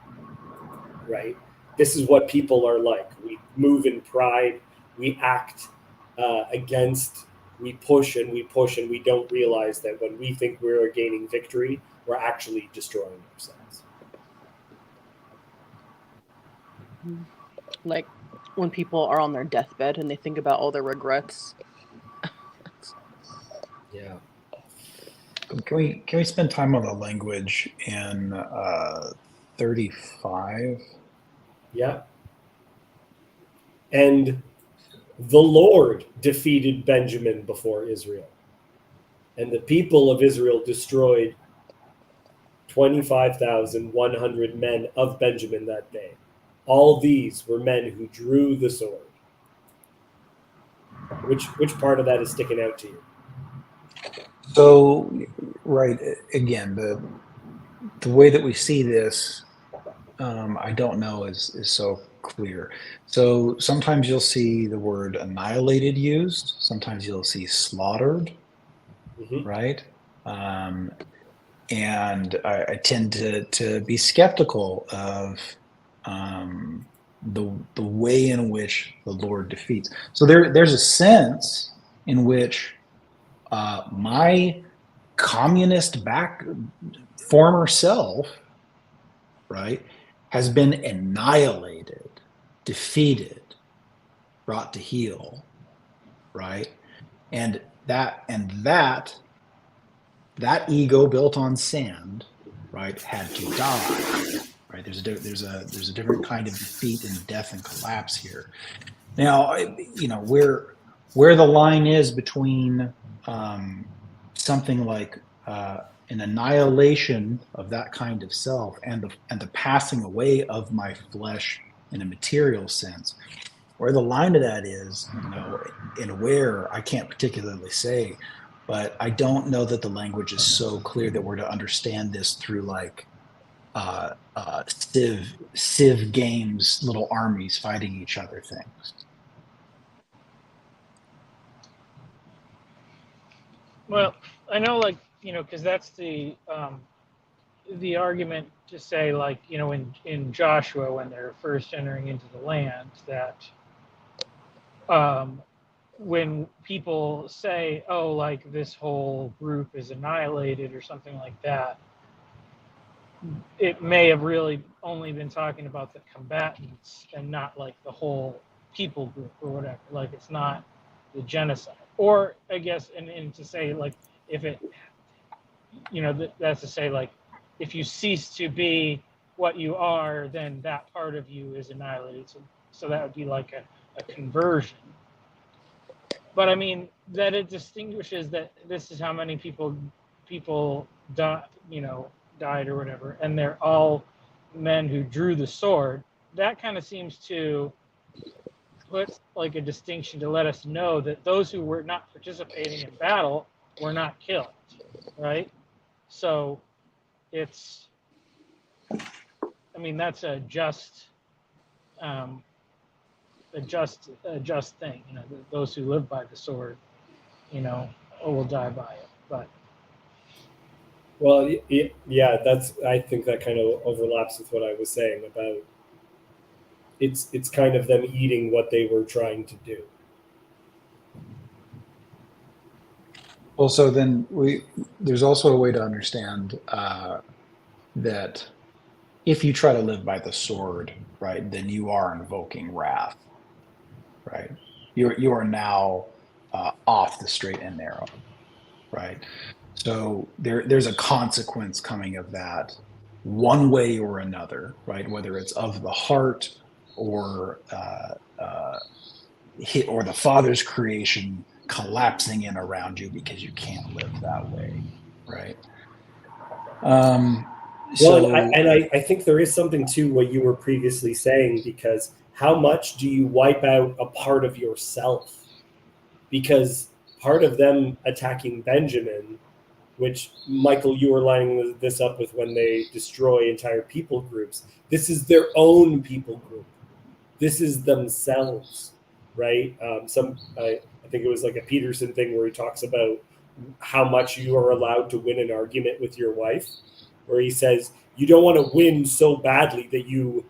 right? This is what people are like. We move in pride. We act against. We push and we push, and we don't realize that when we think we're gaining victory, we're actually destroying ourselves. Like when people are on their deathbed and they think about all their regrets. Yeah. Can we spend time on the language in 35? Yeah. And the Lord defeated Benjamin before Israel. And the people of Israel destroyed 25,100 men of Benjamin that day. All these were men who drew the sword. Which part of that is sticking out to you? So, right, again, the way that we see this, I don't know is so clear. So sometimes you'll see the word annihilated used. Sometimes you'll see slaughtered, right? And I tend to be skeptical of the way in which the Lord defeats. So there's a sense in which my communist former self, right, has been annihilated, defeated, brought to heel, right, and that ego built on sand, right, had to die, right. There's a different kind of defeat and death and collapse here. Now, where the line is between something like an annihilation of that kind of self and the passing away of my flesh in a material sense, where the line of that is, and where I can't particularly say, but I don't know that the language is so clear that we're to understand this through like Civ games, little armies fighting each other things. Well, I know, like, because that's the argument to say, like, in Joshua, when they're first entering into the land, that when people say, oh, like, this whole group is annihilated or something like that, it may have really only been talking about the combatants and not like the whole people group or whatever. Like it's not the genocide. Or I guess, and to say like if it, that's to say like if you cease to be what you are, then that part of you is annihilated. So that would be like a conversion. But I mean that it distinguishes that this is how many people died or whatever, and they're all men who drew the sword. That kind of seems to put like a distinction to let us know that those who were not participating in battle were not killed, right? So it's, I mean, that's a just thing. Those who live by the sword, will die by it. But Well, yeah, I think that kind of overlaps with what I was saying about it's kind of them eating what they were trying to do. Well, so then there's also a way to understand that if you try to live by the sword, right, then you are invoking wrath, right? You are now off the straight and narrow, right? So there's a consequence coming of that, one way or another, right? Whether it's of the heart or or the Father's creation collapsing in around you because you can't live that way, right? Well, So I think there is something to what you were previously saying, because how much do you wipe out a part of yourself? Because part of them attacking Benjamin, which Michael, you were lining this up with when they destroy entire people groups. This is their own people group. This is themselves, right? I think it was like a Peterson thing where he talks about how much you are allowed to win an argument with your wife, where he says you don't want to win so badly that you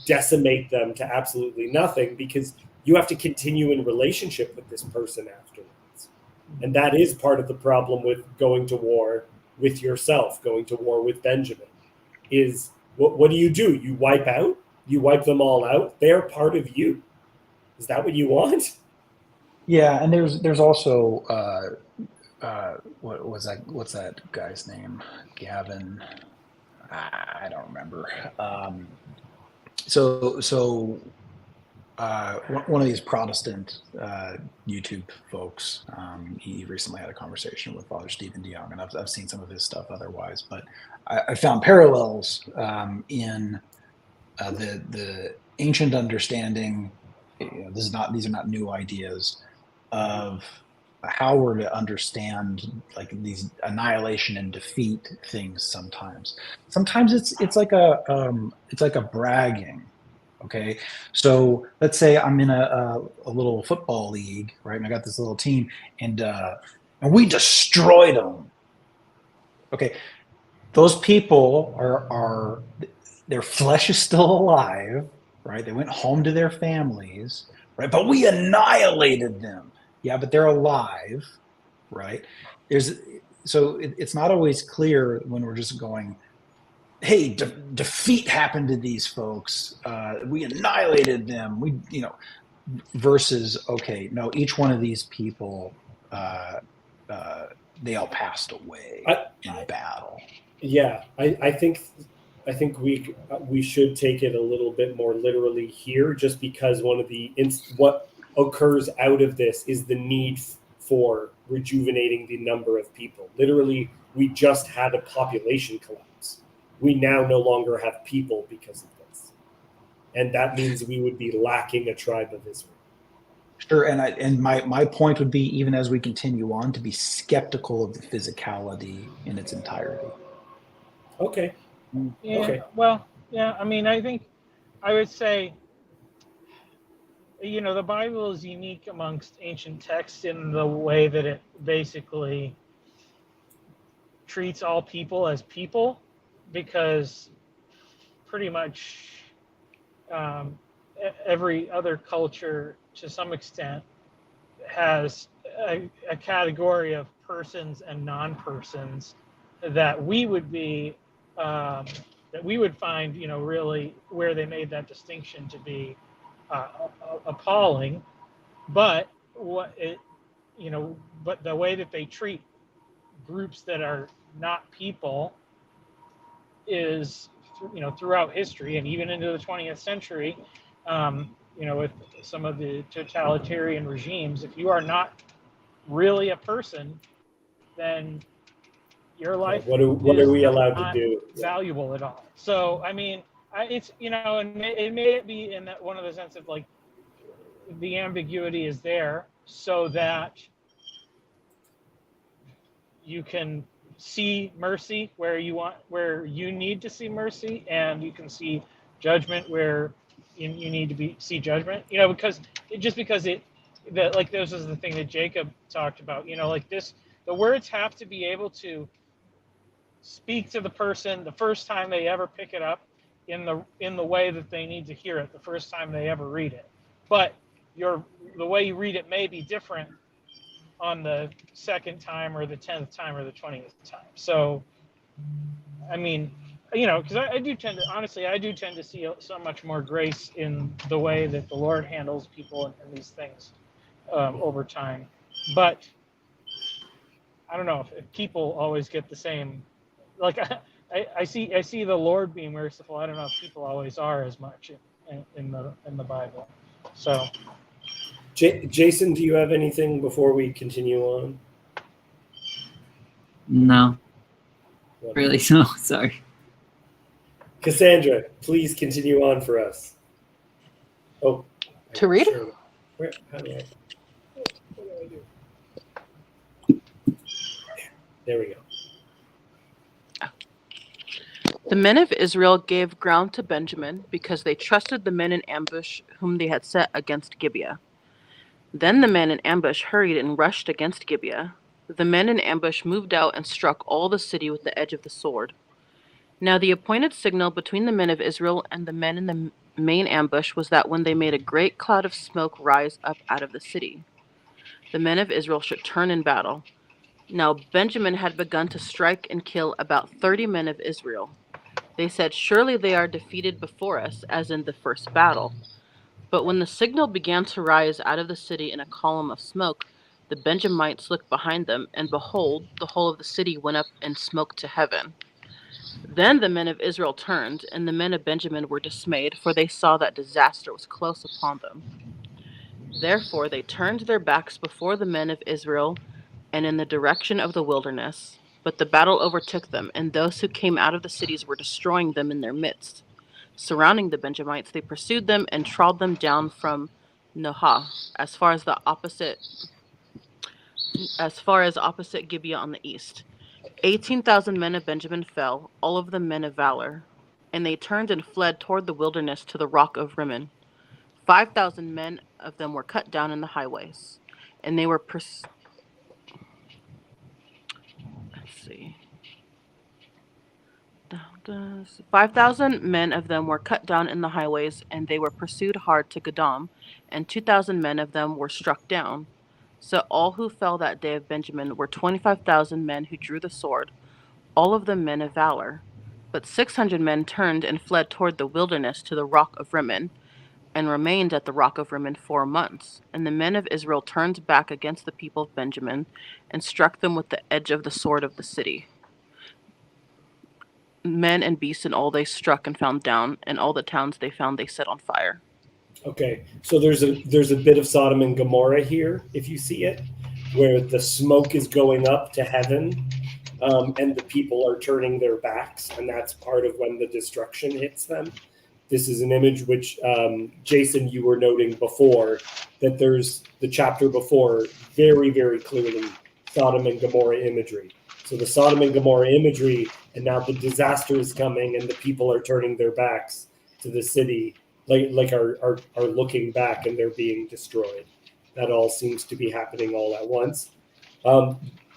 decimate them to absolutely nothing, because you have to continue in relationship with this person afterwards. And that is part of the problem with going to war with yourself, going to war with Benjamin, is what do? You wipe out? You wipe them all out? They're part of you. Is that what you want? yeah, and there's also what was that? What's that guy's name? Gavin. I don't remember. So one of these Protestant YouTube folks, he recently had a conversation with Father Stephen DeYoung, and I've seen some of his stuff otherwise, but I found parallels in the ancient understanding. These are not new ideas of how we're to understand like these annihilation and defeat things. Sometimes it's like a bragging. Okay, so let's say I'm in a little football league, right? And I got this little team, and we destroyed them. Okay, those people are their flesh is still alive, right? They went home to their families, right? But we annihilated them. Yeah, but they're alive, right? It's not always clear when we're just going, hey, defeat happened to these folks. We annihilated them. Versus, okay, no, each one of these people, they all passed away in battle. Yeah, I think we should take it a little bit more literally here, just because one of what occurs out of this is the need for rejuvenating the number of people. Literally, we just had a population collapse. We now no longer have people because of this, and that means we would be lacking a tribe of Israel. Sure, and my point would be, even as we continue on, to be skeptical of the physicality in its entirety. Okay. yeah, Okay. well, yeah. I mean, I think I would say, the Bible is unique amongst ancient texts in the way that it basically treats all people as people, because pretty much every other culture, to some extent, has a category of persons and non-persons that we would be that we would find, really where they made that distinction to be appalling. But but the way that they treat groups that are not people is, throughout history and even into the 20th century, with some of the totalitarian regimes, if you are not really a person, then your life What are is we allowed to not do? valuable at all. So, I mean, it's, and it may it be in that one of the sense of like the ambiguity is there so that you can see mercy where you need to see mercy, and you can see judgment where you need to see judgment. Because like this is the thing that Jacob talked about. Like this, the words have to be able to speak to the person the first time they ever pick it up in the way that they need to hear it the first time they ever read it. But the way you read it may be different on the second time or the 10th time or the 20th time. So, I mean, because I do tend to see so much more grace in the way that the Lord handles people and these things over time. But I don't know if people always get the same. Like I see the Lord being merciful. I don't know if people always are as much in the Bible. So. Jason, do you have anything before we continue on? No. Really? No, sorry. Cassandra, please continue on for us. Oh. To read? Sure. How do I? What do I do? There we go. The men of Israel gave ground to Benjamin because they trusted the men in ambush whom they had set against Gibeah. Then the men in ambush hurried and rushed against Gibeah. The men in ambush moved out and struck all the city with the edge of the sword. Now the appointed signal between the men of Israel and the men in the main ambush was that when they made a great cloud of smoke rise up out of the city, the men of Israel should turn in battle. Now Benjamin had begun to strike and kill about 30 men of Israel. They said, "Surely they are defeated before us, as in the first battle." But when the signal began to rise out of the city in a column of smoke, the Benjamites looked behind them, and behold, the whole of the city went up in smoke to heaven. Then the men of Israel turned, and the men of Benjamin were dismayed, for they saw that disaster was close upon them. Therefore they turned their backs before the men of Israel and in the direction of the wilderness. But the battle overtook them, and those who came out of the cities were destroying them in their midst. Surrounding the Benjamites, they pursued them and trod them down from Nohah as far as opposite Gibeah on the east. 18,000 men of Benjamin fell, all of them men of valor, and they turned and fled toward the wilderness to the rock of Rimmon. 5,000 men of them were cut down in the highways, and they were 5,000 men of them were cut down in the highways, and they were pursued hard to Gadam, and 2,000 men of them were struck down. So all who fell that day of Benjamin were 25,000 men who drew the sword, all of them men of valor. But 600 men turned and fled toward the wilderness to the rock of Rimmon, and remained at the rock of Rimmon 4 months. And the men of Israel turned back against the people of Benjamin, and struck them with the edge of the sword of the city. Men and beasts and all they struck and found down, and all the towns they found they set on fire. Okay, so there's a bit of Sodom and Gomorrah here, if you see it, where the smoke is going up to heaven, and the people are turning their backs, and that's part of when the destruction hits them. This is an image which, Jason, you were noting before, that there's the chapter before, very, very clearly Sodom and Gomorrah imagery. So the Sodom and Gomorrah imagery, and now the disaster is coming, and the people are turning their backs to the city, like are looking back, and they're being destroyed. That all seems to be happening all at once.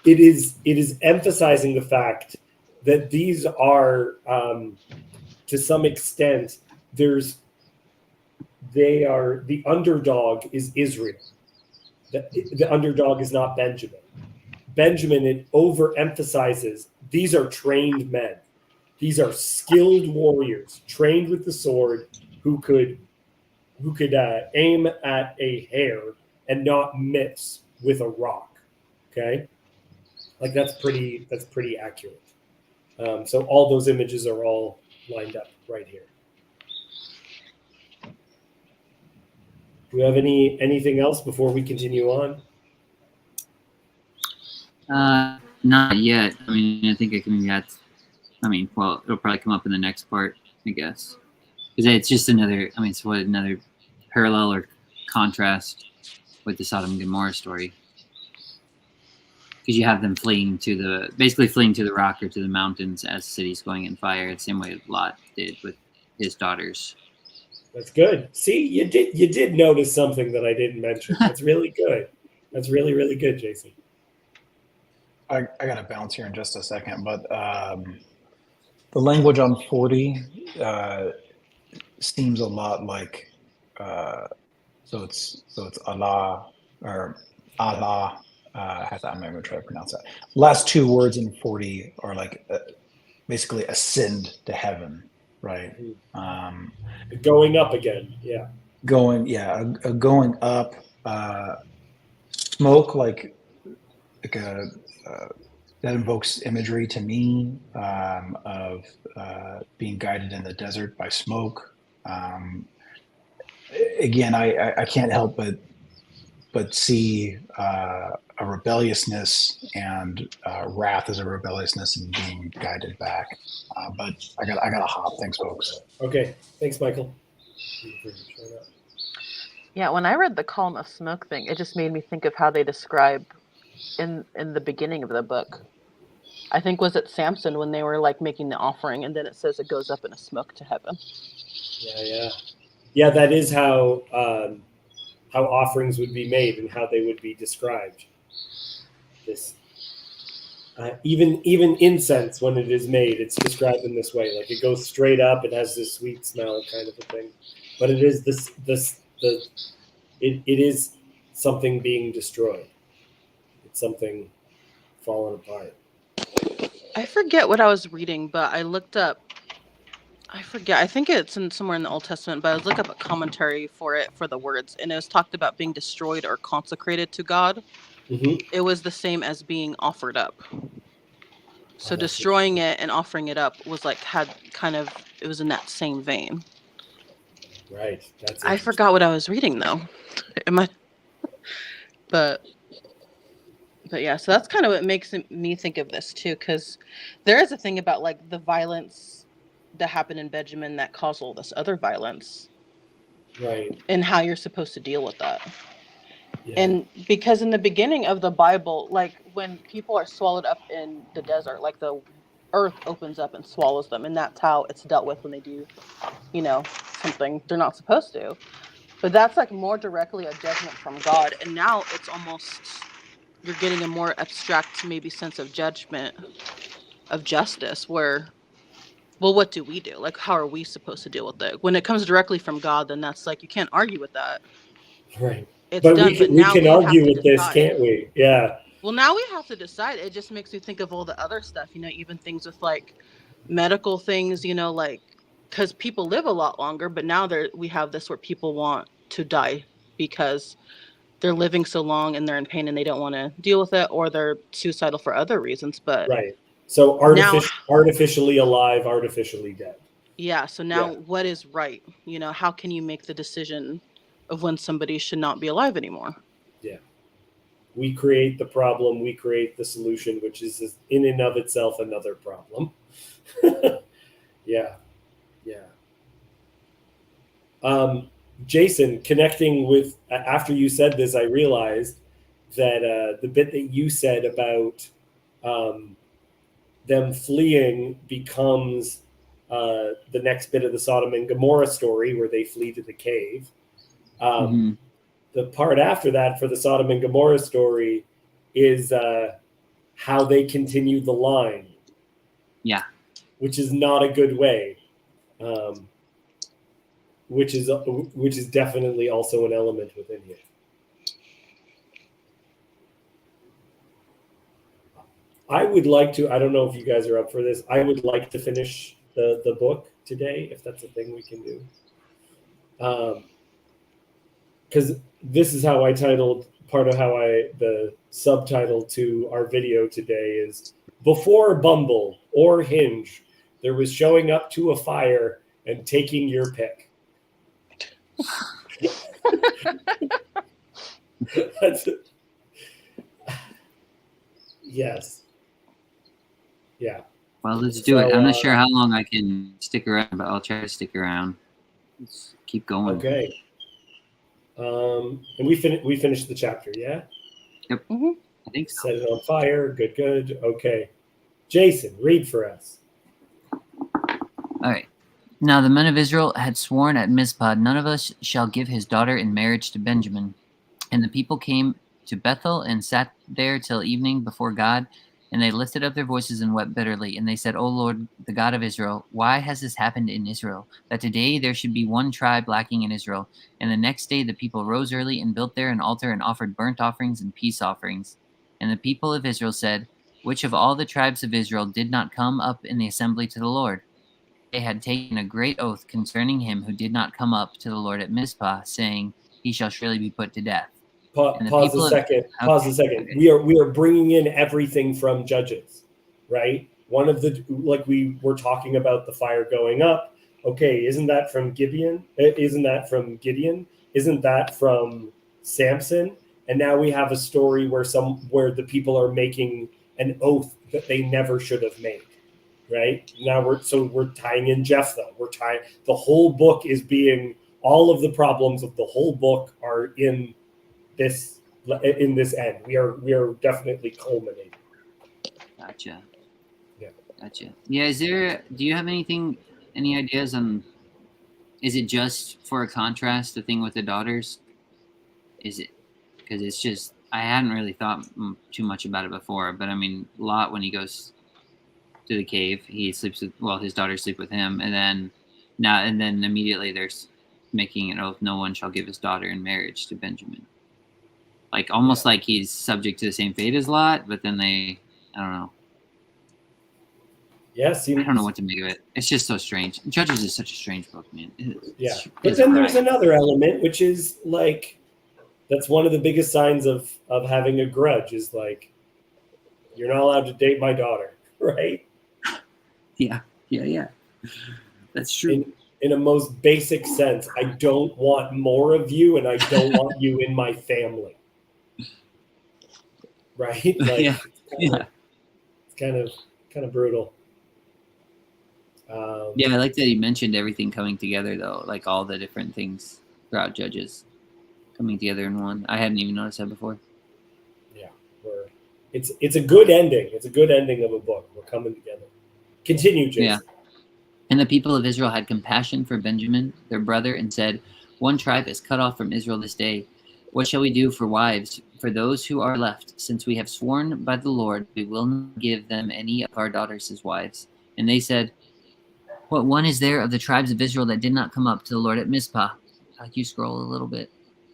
It is emphasizing the fact that these are, to some extent, the underdog is Israel. The underdog is not Benjamin. Benjamin, it overemphasizes these are trained men. These are skilled warriors trained with the sword who could aim at a hare and not miss with a rock. Okay, like that's pretty accurate. So all those images are all lined up right here. Do we have anything else before we continue on? Not yet. I mean, I think I can get. I mean, well, it'll probably come up in the next part, I guess, because it's just another. I mean, it's what another parallel or contrast with the Sodom and Gomorrah story, because you have them basically fleeing to the rock or to the mountains as the city's going in fire, the same way Lot did with his daughters. That's good. See, you did notice something that I didn't mention. That's really good. That's really, really good, Jason. I got to bounce here in just a second, but the language on 40 seems a lot like so it's Allah or Allah. I'm not going to try to pronounce that. Last two words in 40 are like basically ascend to heaven, right? Going up again, yeah. Going up. Smoke like a that invokes imagery to me of being guided in the desert by smoke. Again, I can't help but see a rebelliousness and wrath as a rebelliousness and being guided back. But I got to hop. Thanks, folks. Okay, thanks, Michael. Yeah, when I read the column of smoke thing, it just made me think of how they describe in the beginning of the book. I think was it Samson when they were like making the offering, and then it says it goes up in a smoke to heaven. Yeah. That is how offerings would be made and how they would be described. This even incense, when it is made, it's described in this way. Like it goes straight up. It has this sweet smell, kind of a thing. But it is it is something being destroyed. It's something falling apart. I forget what I was reading, but I looked up. I forget. I think it's somewhere in the Old Testament, but I was looking up a commentary for it for the words, and it was talked about being destroyed or consecrated to God. Mm-hmm. It was the same as being offered up. So destroying it and offering it up was like it was in that same vein. Right. That's. I forgot what I was reading though. But yeah, so that's kind of what makes me think of this too, because there is a thing about like the violence that happened in Benjamin that caused all this other violence, right? And how you're supposed to deal with that. Yeah. And because in the beginning of the Bible, like when people are swallowed up in the desert, like the earth opens up and swallows them, and that's how it's dealt with when they do, something they're not supposed to. But that's like more directly a judgment from God, and now it's almost you're getting a more abstract maybe sense of judgment, of justice, where, well, what do we do? Like, how are we supposed to deal with it? When it comes directly from God, then that's like, you can't argue with that. Right. It's but done, we can argue with this, can't we? Yeah. Well, now we have to decide. It just makes me think of all the other stuff, even things with like medical things, like, because people live a lot longer, but now we have this where people want to die because they're living so long and they're in pain and they don't want to deal with it, or they're suicidal for other reasons. But right. So artificially alive, artificially dead. Yeah. So now what is right? How can you make the decision of when somebody should not be alive anymore? Yeah. We create the problem, we create the solution, which is in and of itself another problem. Yeah. Jason, connecting with, after you said this, I realized that the bit that you said about them fleeing becomes the next bit of the Sodom and Gomorrah story where they flee to the cave. The part after that for the Sodom and Gomorrah story is how they continue the line. Yeah. Which is not a good way. Which is definitely also an element within here. I would like to. I don't know if you guys are up for this. I would like to finish the book today, if that's a thing we can do. Because this is how I titled part of how the subtitle to our video today is before Bumble or Hinge, there was showing up to a fire and taking your pick. That's, yes. Yeah. Well, let's do it. I'm not sure how long I can stick around, but I'll try to stick around. Let's keep going. Okay. And we finished the chapter, yeah? Yep. Mhm. I think so. Set it on fire. Good. Okay. Jason, read for us. All right. Now the men of Israel had sworn at Mizpah, none of us shall give his daughter in marriage to Benjamin. And the people came to Bethel and sat there till evening before God. And they lifted up their voices and wept bitterly. And they said, O Lord, the God of Israel, why has this happened in Israel? That today there should be one tribe lacking in Israel. And the next day the people rose early and built there an altar and offered burnt offerings and peace offerings. And the people of Israel said, which of all the tribes of Israel did not come up in the assembly to the Lord? They had taken a great oath concerning him who did not come up to the Lord at Mizpah, saying, he shall surely be put to death. Pause a second. Okay. We are bringing in everything from Judges, right? One of the, like we were talking about the fire going up. Okay, isn't that from Gibeon? Isn't that from Gideon? Isn't that from Samson? And now we have a story where the people are making an oath that they never should have made, right? Now we're tying in Jephthah. The whole book is being, all of the problems of the whole book are in this end. We are definitely culminating. Gotcha. Yeah. Gotcha. Yeah, do you have any ideas on, is it just for a contrast, the thing with the daughters? Is it, because it's just, I hadn't really thought too much about it before, but I mean, Lot, when he goes to the cave, he sleeps with, his daughters sleep with him, and then immediately there's making an oath, no one shall give his daughter in marriage to Benjamin. Like, almost like he's subject to the same fate as Lot, but then I don't know. Yeah, I don't know what to make of it. It's just so strange. Judges is such a strange book, man. But then there's another element, which is like, that's one of the biggest signs of having a grudge is like, you're not allowed to date my daughter, right? Yeah. That's true. In a most basic sense, I don't want more of you, and I don't want you in my family. Right? Like, it's kind of brutal. I like that he mentioned everything coming together, though, like all the different things throughout Judges coming together in one. I hadn't even noticed that before. Yeah, it's a good ending. It's a good ending of a book. We're coming together. Continue, Jason. Yeah. And the people of Israel had compassion for Benjamin, their brother, and said, one tribe is cut off from Israel this day. What shall we do for wives for those who are left? Since we have sworn by the Lord, we will not give them any of our daughters as wives. And they said, what one is there of the tribes of Israel that did not come up to the Lord at Mizpah? You scroll a little bit.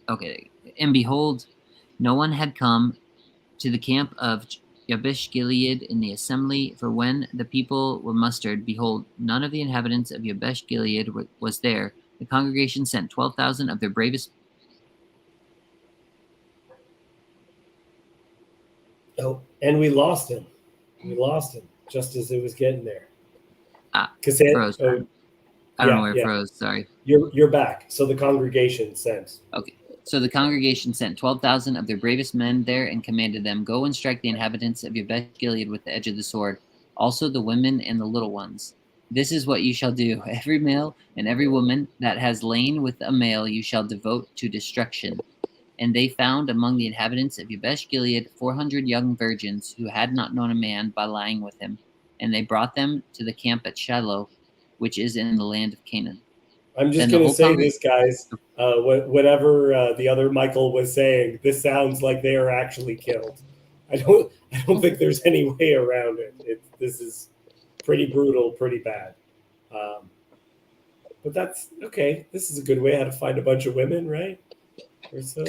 Okay. And behold, no one had come to the camp of Jabesh Gilead in the assembly, for when the people were mustered, behold, none of the inhabitants of Jabesh Gilead was there. The congregation sent 12,000 of their bravest. Oh, and we lost him. Just as it was getting there. Froze. I don't know where it froze. Sorry. You're back. So the congregation sent. Okay. So the congregation sent 12,000 of their bravest men there and commanded them, go and strike the inhabitants of Jabesh Gilead with the edge of the sword, also the women and the little ones. This is what you shall do. Every male and every woman that has lain with a male you shall devote to destruction. And they found among the inhabitants of Jabesh Gilead 400 young virgins who had not known a man by lying with him. And they brought them to the camp at Shiloh, which is in the land of Canaan. I'm just going to say this, guys. Whatever the other Michael was saying, this sounds like they are actually killed. I don't think there's any way around it. This is pretty brutal, pretty bad. But that's okay. This is a good way how to find a bunch of women, right? Or so.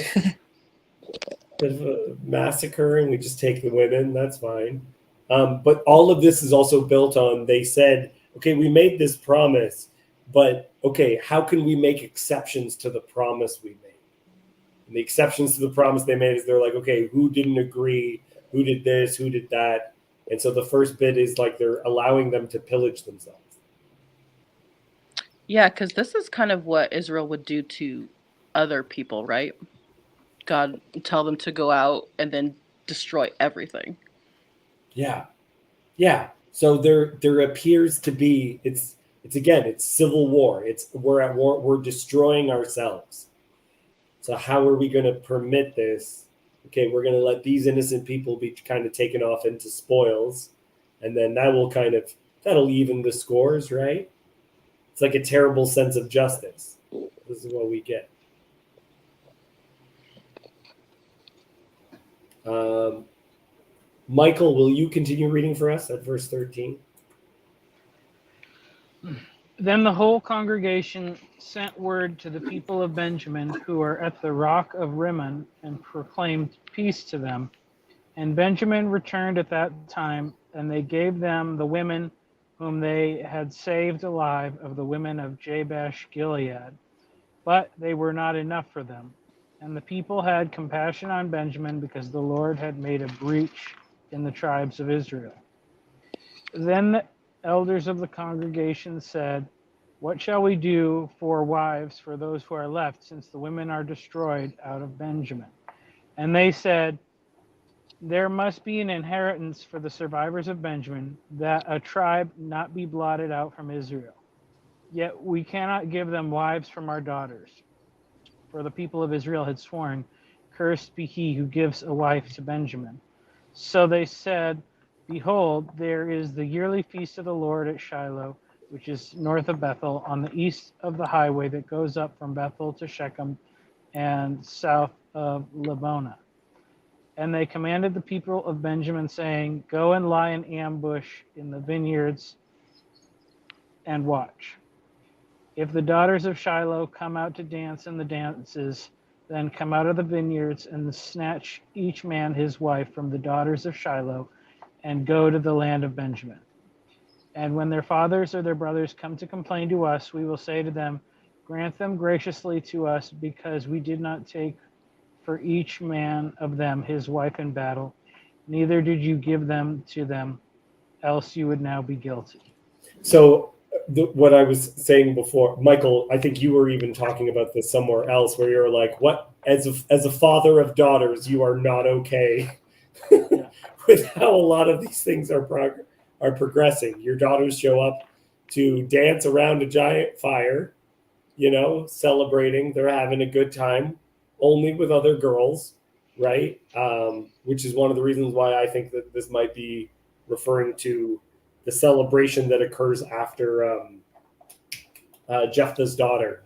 Bit of a massacre, and we just take the women. That's fine. But all of this is also built on, they said, okay, we made this promise, but okay, how can we make exceptions to the promise we made? And the exceptions to the promise they made is they're like, okay, who didn't agree? Who did this? Who did that? And so the first bit is like they're allowing them to pillage themselves. Yeah, because this is kind of what Israel would do to other people, right? God would tell them to go out and then destroy everything. Yeah. Yeah. So there appears to be, it's again, it's civil war. We're at war, we're destroying ourselves. So how are we going to permit this? Okay, we're going to let these innocent people be kind of taken off into spoils, and then that'll even the scores, right? It's like a terrible sense of justice. This is what we get. Michael, will you continue reading for us at verse 13? Then the whole congregation sent word to the people of Benjamin who are at the rock of Rimmon and proclaimed peace to them. And Benjamin returned at that time, and they gave them the women whom they had saved alive of the women of Jabesh Gilead. But they were not enough for them. And the people had compassion on Benjamin because the Lord had made a breach in the tribes of Israel. Then the elders of the congregation said, "What shall we do for wives for those who are left, since the women are destroyed out of Benjamin?" And they said, "There must be an inheritance for the survivors of Benjamin, that a tribe not be blotted out from Israel. Yet we cannot give them wives from our daughters." For the people of Israel had sworn, "Cursed be he who gives a wife to Benjamin." So they said, "Behold, there is the yearly feast of the Lord at Shiloh, which is north of Bethel, on the east of the highway that goes up from Bethel to Shechem and south of Lebonah." And they commanded the people of Benjamin, saying, "Go and lie in ambush in the vineyards and watch. If the daughters of Shiloh come out to dance in the dances, then come out of the vineyards and snatch each man his wife from the daughters of Shiloh and go to the land of Benjamin. And when their fathers or their brothers come to complain to us, we will say to them, grant them graciously to us, because we did not take for each man of them his wife in battle, neither did you give them to them, else you would now be guilty." So what I was saying before, Michael, I think you were even talking about this somewhere else, where you're like, "What? As a father of daughters, you are not okay with how a lot of these things are progressing. Your daughters show up to dance around a giant fire, celebrating. They're having a good time, only with other girls, right? Which is one of the reasons why I think that this might be referring to the celebration that occurs after Jephthah's daughter.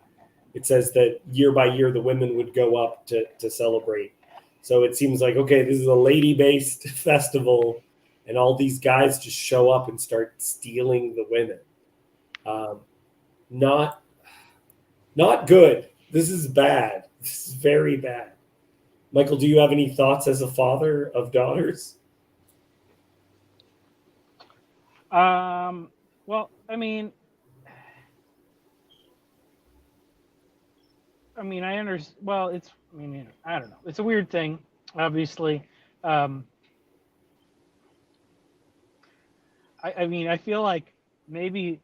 It says that year by year the women would go up to celebrate. So it seems like, okay, this is a lady-based festival, and all these guys just show up and start stealing the women. Not good. This is bad. This is very bad. Michael, do you have any thoughts as a father of daughters? Well, I mean, I understand. Well, I don't know. It's a weird thing, obviously. I feel like maybe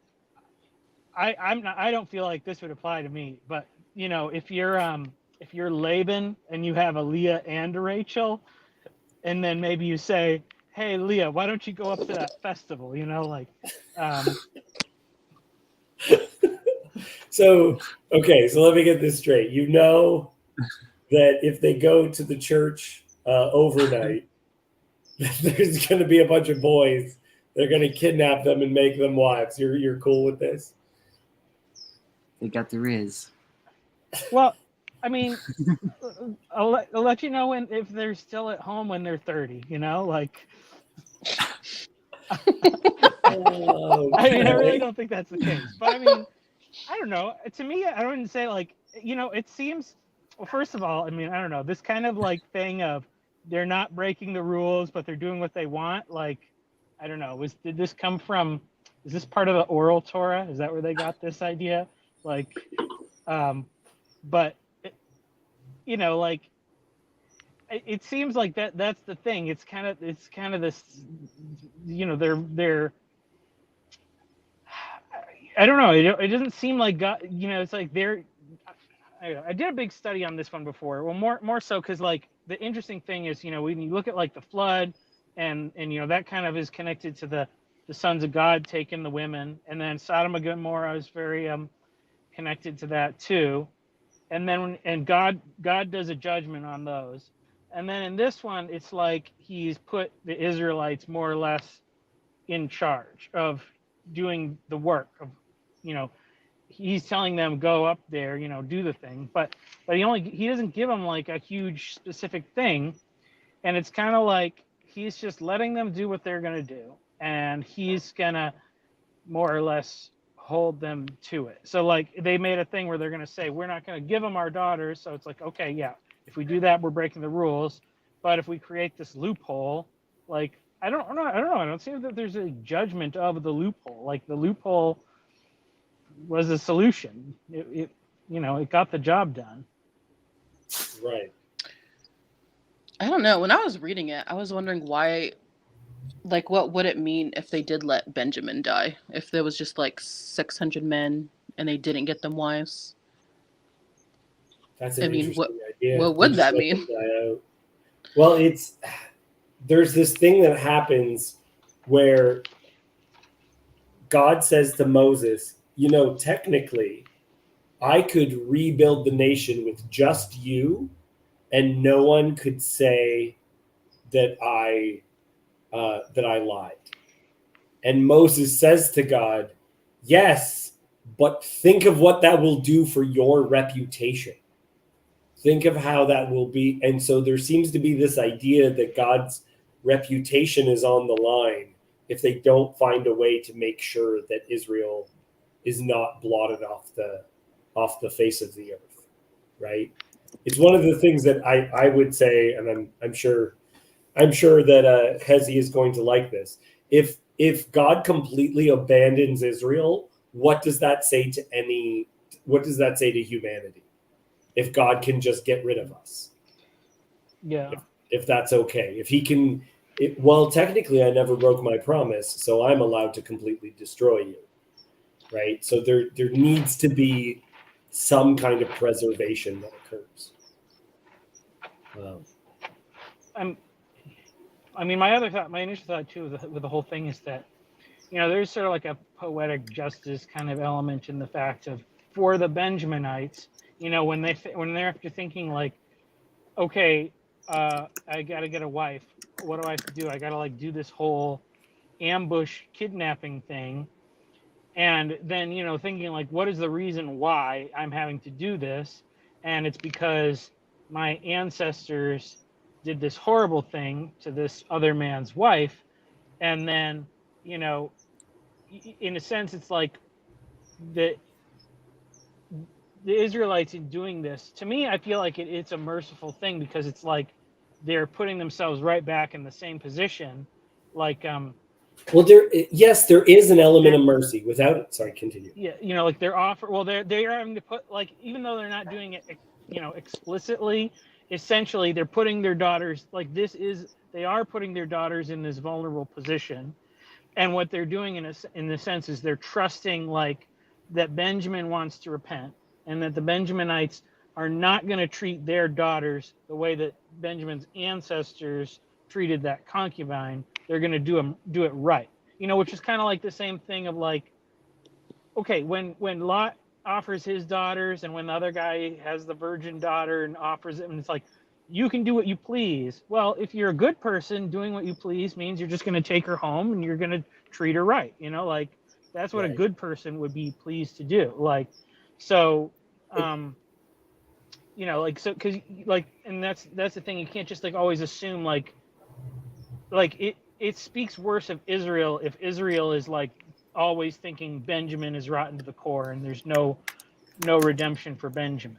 I don't feel like this would apply to me, but if you're Laban and you have a Leah and a Rachel, and then maybe you say, "Hey, Leah, why don't you go up to that festival?" So let me get this straight. You know that if they go to the church overnight, there's going to be a bunch of boys. They're going to kidnap them and make them wives. You're cool with this? They got the riz. Well, I'll let you know if they're still at home when they're 30. I really don't think that's the case. But I don't know. To me, I wouldn't say it seems. Well, first of all, I don't know. This kind of thing of they're not breaking the rules, but they're doing what they want. I don't know. Did this come from? Is this part of the oral Torah? Is that where they got this idea? Like, but you know, like it seems like that's the thing. It's kind of this, you know, they're I don't know. It doesn't seem like God. You know, it's like they're. I did a big study on this one before. Well, more so because like the interesting thing is, you know, when you look at like the flood, and you know that kind of is connected to the sons of God taking the women, and then Sodom and Gomorrah is very connected to that too, and then God does a judgment on those, and then in this one it's like he's put the Israelites more or less in charge of doing the work of, you know, he's telling them go up there, you know, do the thing, but he doesn't give them like a huge specific thing, and it's kind of like he's just letting them do what they're going to do, and he's going to more or less hold them to it. So like they made a thing where they're going to say we're not going to give them our daughters, so it's like, okay, yeah, if we do that we're breaking the rules, but if we create this loophole, like I don't know, I don't see that there's a judgment of the loophole. Like the loophole was a solution. It you know, it got the job done. Right. I don't know. When I was reading it, I was wondering why, like, what would it mean if they did let Benjamin die? If there was just like 600 men and they didn't get them wives? That's an I mean, interesting idea. what would Just that let mean? them die out. Well, there's this thing that happens where God says to Moses, you know, technically, I could rebuild the nation with just you, and no one could say that I lied. And Moses says to God, yes, but think of what that will do for your reputation. Think of how that will be. And so there seems to be this idea that God's reputation is on the line if they don't find a way to make sure that Israel is not blotted off the face of the earth, right? It's one of the things that I would say, and I'm sure that Hezi is going to like this. If God completely abandons Israel, what does that say to humanity? If God can just get rid of us, Yeah. if that's okay, if he can, well, technically I never broke my promise, so I'm allowed to completely destroy you, right? So there needs to be some kind of preservation that occurs. I mean, my initial thought too with the whole thing is that, you know, there's sort of like a poetic justice kind of element in the fact of, for the Benjaminites, you know, when they're after thinking like, okay, I got to get a wife. What do I have to do? I got to like do this whole ambush kidnapping thing. And then, you know, thinking like, what is the reason why I'm having to do this? And it's because my ancestors did this horrible thing to this other man's wife. And then, you know, in a sense, it's like the Israelites in doing this, to me, I feel like it's a merciful thing, because it's like they're putting themselves right back in the same position. Like, well, there is an element of mercy without it. Sorry, continue. Yeah, you know, like they're having to put, like, even though they're not doing it, you know, explicitly, essentially they're putting their daughters, like, they are putting their daughters in this vulnerable position. And what they're doing in the sense is they're trusting like that Benjamin wants to repent, and that the Benjaminites are not going to treat their daughters the way that Benjamin's ancestors treated that concubine. They're going to do it right, you know, which is kind of like the same thing of like, okay, when Lot offers his daughters, and when the other guy has the virgin daughter and offers it, and it's like, you can do what you please. Well, if you're a good person, doing what you please means you're just going to take her home and you're going to treat her right, you know, like that's what a good person would be pleased to do. Like, so, you know, like, so, cause like, and that's the thing, you can't just like always assume like it speaks worse of Israel if Israel is like always thinking Benjamin is rotten to the core and there's no redemption for Benjamin.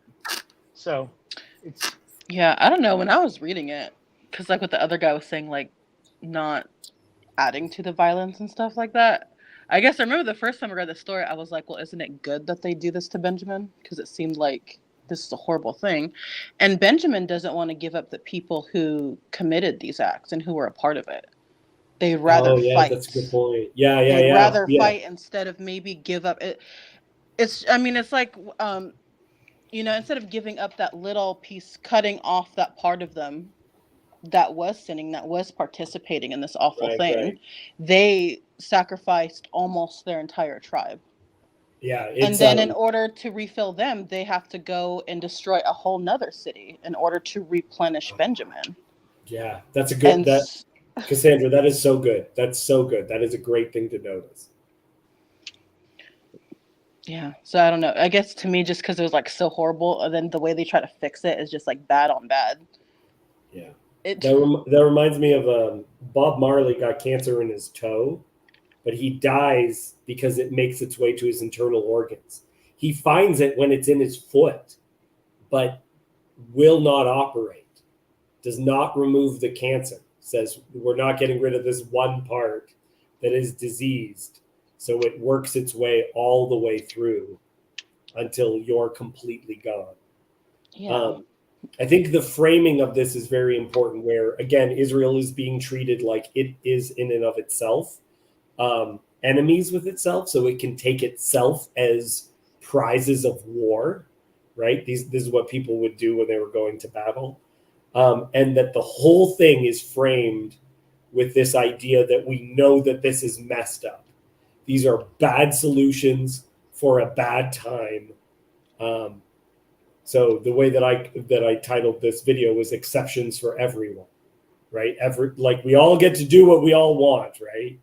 So it's, Yeah, I don't know. When I was reading it, because like what the other guy was saying, like not adding to the violence and stuff like that. I guess I remember the first time I read the story, I was like, well, isn't it good that they do this to Benjamin? Because it seemed like this is a horrible thing. And Benjamin doesn't want to give up the people who committed these acts and who were a part of it. They'd rather Oh yeah, that's a good fight. point. Yeah, yeah, They'd yeah, rather yeah. fight instead of maybe give up. It's, I mean, it's like, instead of giving up that little piece, cutting off that part of them that was sinning, that was participating in this awful Right, thing, right. they sacrificed almost their entire tribe. Yeah, And it's then in order to refill them, they have to go and destroy a whole nother city in order to replenish Benjamin. yeah, that's a good And that Cassandra, that is so good. That's so good. That is a great thing to notice. yeah, so I don't know. I guess to me, just because it was like so horrible, and then the way they try to fix it is just like bad on bad. Yeah. It That reminds me of Bob Marley got cancer in his toe, but he dies because it makes its way to his internal organs. He finds it when it's in his foot, but will not operate, does not remove the cancer, says we're not getting rid of this one part that is diseased. So it works its way all the way through until you're completely gone. yeah. I think the framing of this is very important, where, again, Israel is being treated like it is in and of itself, enemies with itself, so it can take itself as prizes of war, right? This is what people would do when they were going to battle. And that the whole thing is framed with this idea that we know that this is messed up. These are bad solutions for a bad time. So the way that I titled this video was exceptions for everyone, right? Like we all get to do what we all want, right?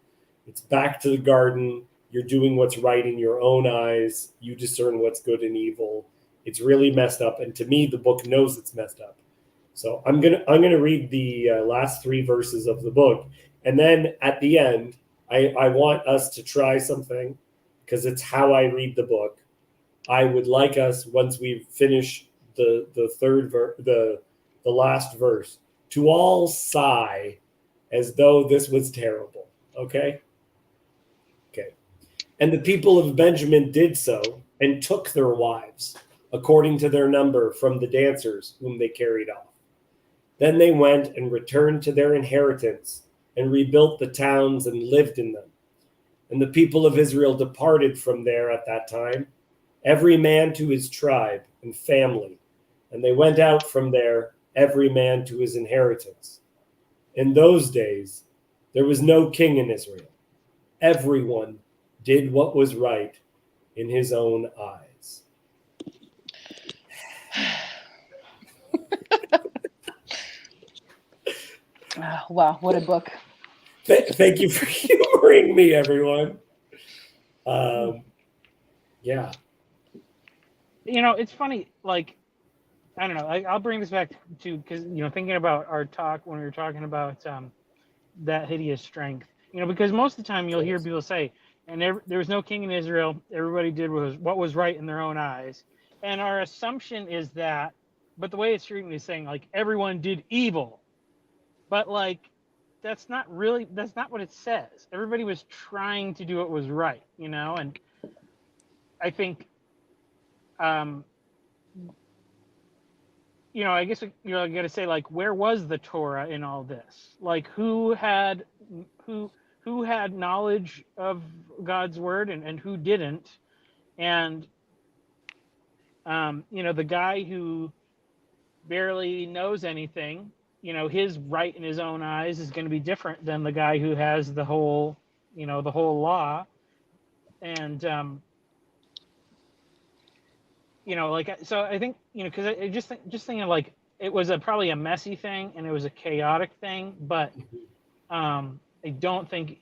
It's back to the garden. You're doing what's right in your own eyes. You discern what's good and evil. It's really messed up, and to me, the book knows it's messed up. So I'm gonna read the last 3 verses of the book, and then at the end, I want us to try something, because it's how I read the book. I would like us, once we finish the last verse, to all sigh as though this was terrible. Okay? Okay. And the people of Benjamin did so, and took their wives, according to their number, from the dancers whom they carried off. Then they went and returned to their inheritance, and rebuilt the towns and lived in them. And the people of Israel departed from there at that time, every man to his tribe and family, and they went out from there, every man to his inheritance. In those days, there was no king in Israel. Everyone did what was right in his own eyes. Wow, what a book. Thank you for humoring me, everyone. Yeah. It's funny, like, I don't know, I'll bring this back to, because, thinking about our talk when we were talking about that hideous strength, because most of the time you'll hear people say, and there was no king in Israel, everybody did what was right in their own eyes. And our assumption is that, but the way it's treating is saying, like, everyone did evil. But, like, that's not what it says. Everybody was trying to do what was right, and I think, I guess I got to say, like, where was the Torah in all this? Like, who had knowledge of God's word and who didn't? And the guy who barely knows anything, his right in his own eyes is going to be different than the guy who has the whole law. And so I think, because I just thinking, like, it was probably a messy thing and it was a chaotic thing, but I don't think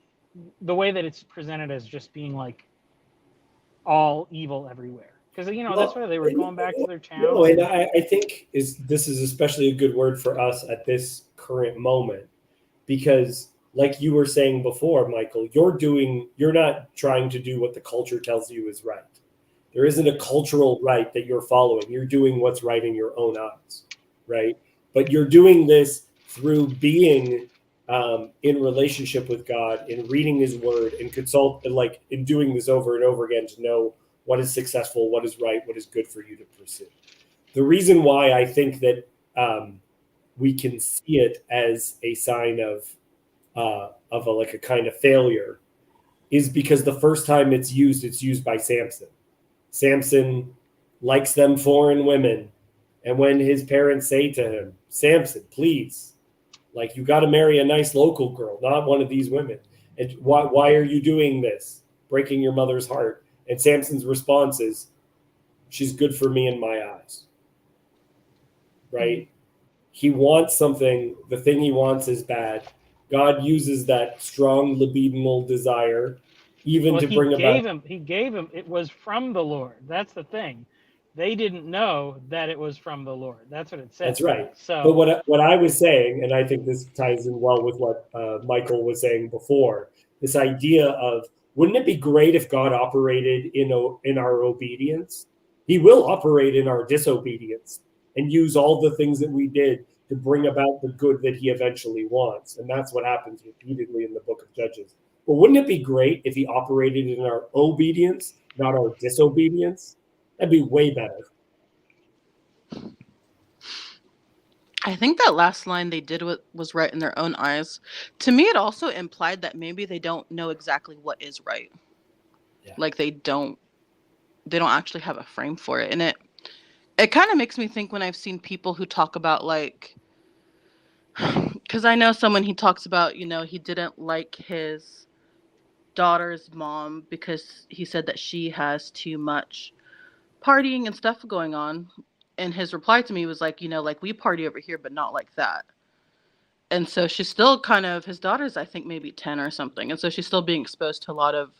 the way that it's presented as just being like all evil everywhere, because that's why they were going back to their town. No, and I think this is especially a good word for us at this current moment, because like you were saying before, Michael, you're not trying to do what the culture tells you is right. There isn't a cultural right that you're following. You're doing what's right in your own eyes, right? But you're doing this through being in relationship with God, in reading His Word, and consult, and like in doing this over and over again to know what is successful, what is right, what is good for you to pursue. The reason why I think that we can see it as a sign of like a kind of failure is because the first time it's used by Samson. Samson likes them foreign women, and when his parents say to him, "Samson, please, like you got to marry a nice local girl, not one of these women. And why are you doing this? Breaking your mother's heart." And Samson's response is, "She's good for me in my eyes." Right? He wants something. The thing he wants is bad. God uses that strong libidinal desire even Well, to bring about. he gave him, it was from the Lord. That's the thing. They didn't know that it was from the Lord. That's what it said. That's right. So, But what I was saying, and I think this ties in well with what Michael was saying before, this idea of, wouldn't it be great if God operated in our obedience? He will operate in our disobedience and use all the things that we did to bring about the good that He eventually wants. And that's what happens repeatedly in the book of Judges. But wouldn't it be great if He operated in our obedience, not our disobedience? That'd be way better. I think that last line, they did what was right in their own eyes. To me, it also implied that maybe they don't know exactly what is right. Yeah. Like they don't actually have a frame for it. And it kind of makes me think when I've seen people who talk about like, because I know someone, he talks about, he didn't like his daughter's mom because he said that she has too much partying and stuff going on. And his reply to me was like, like we party over here, but not like that. And so she's still kind of, his daughter's, I think, maybe 10 or something. And so she's still being exposed to a lot of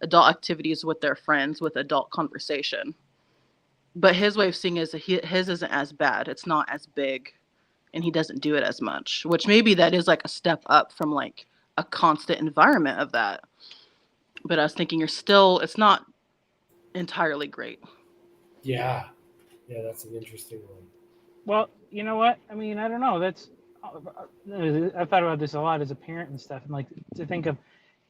adult activities with their friends, with adult conversation. But his way of seeing it is that his isn't as bad. It's not as big. And he doesn't do it as much, which maybe that is like a step up from like a constant environment of that. But I was thinking it's not entirely great. Yeah. Yeah, that's an interesting one. well, you know what? I mean, I don't know. I've thought about this a lot as a parent and stuff. And like to think of,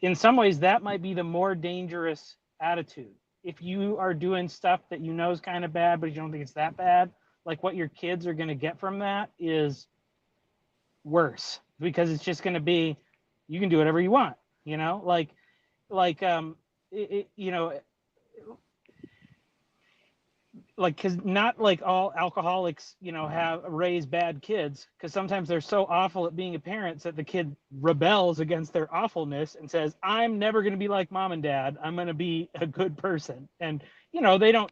in some ways, that might be the more dangerous attitude. If you are doing stuff that you know is kind of bad, but you don't think it's that bad, like what your kids are going to get from that is worse, because it's just going to be, you can do whatever you want, like like, because not like all alcoholics have raised bad kids, because sometimes they're so awful at being a parent that the kid rebels against their awfulness and says, I'm never going to be like mom and dad, I'm going to be a good person. And they don't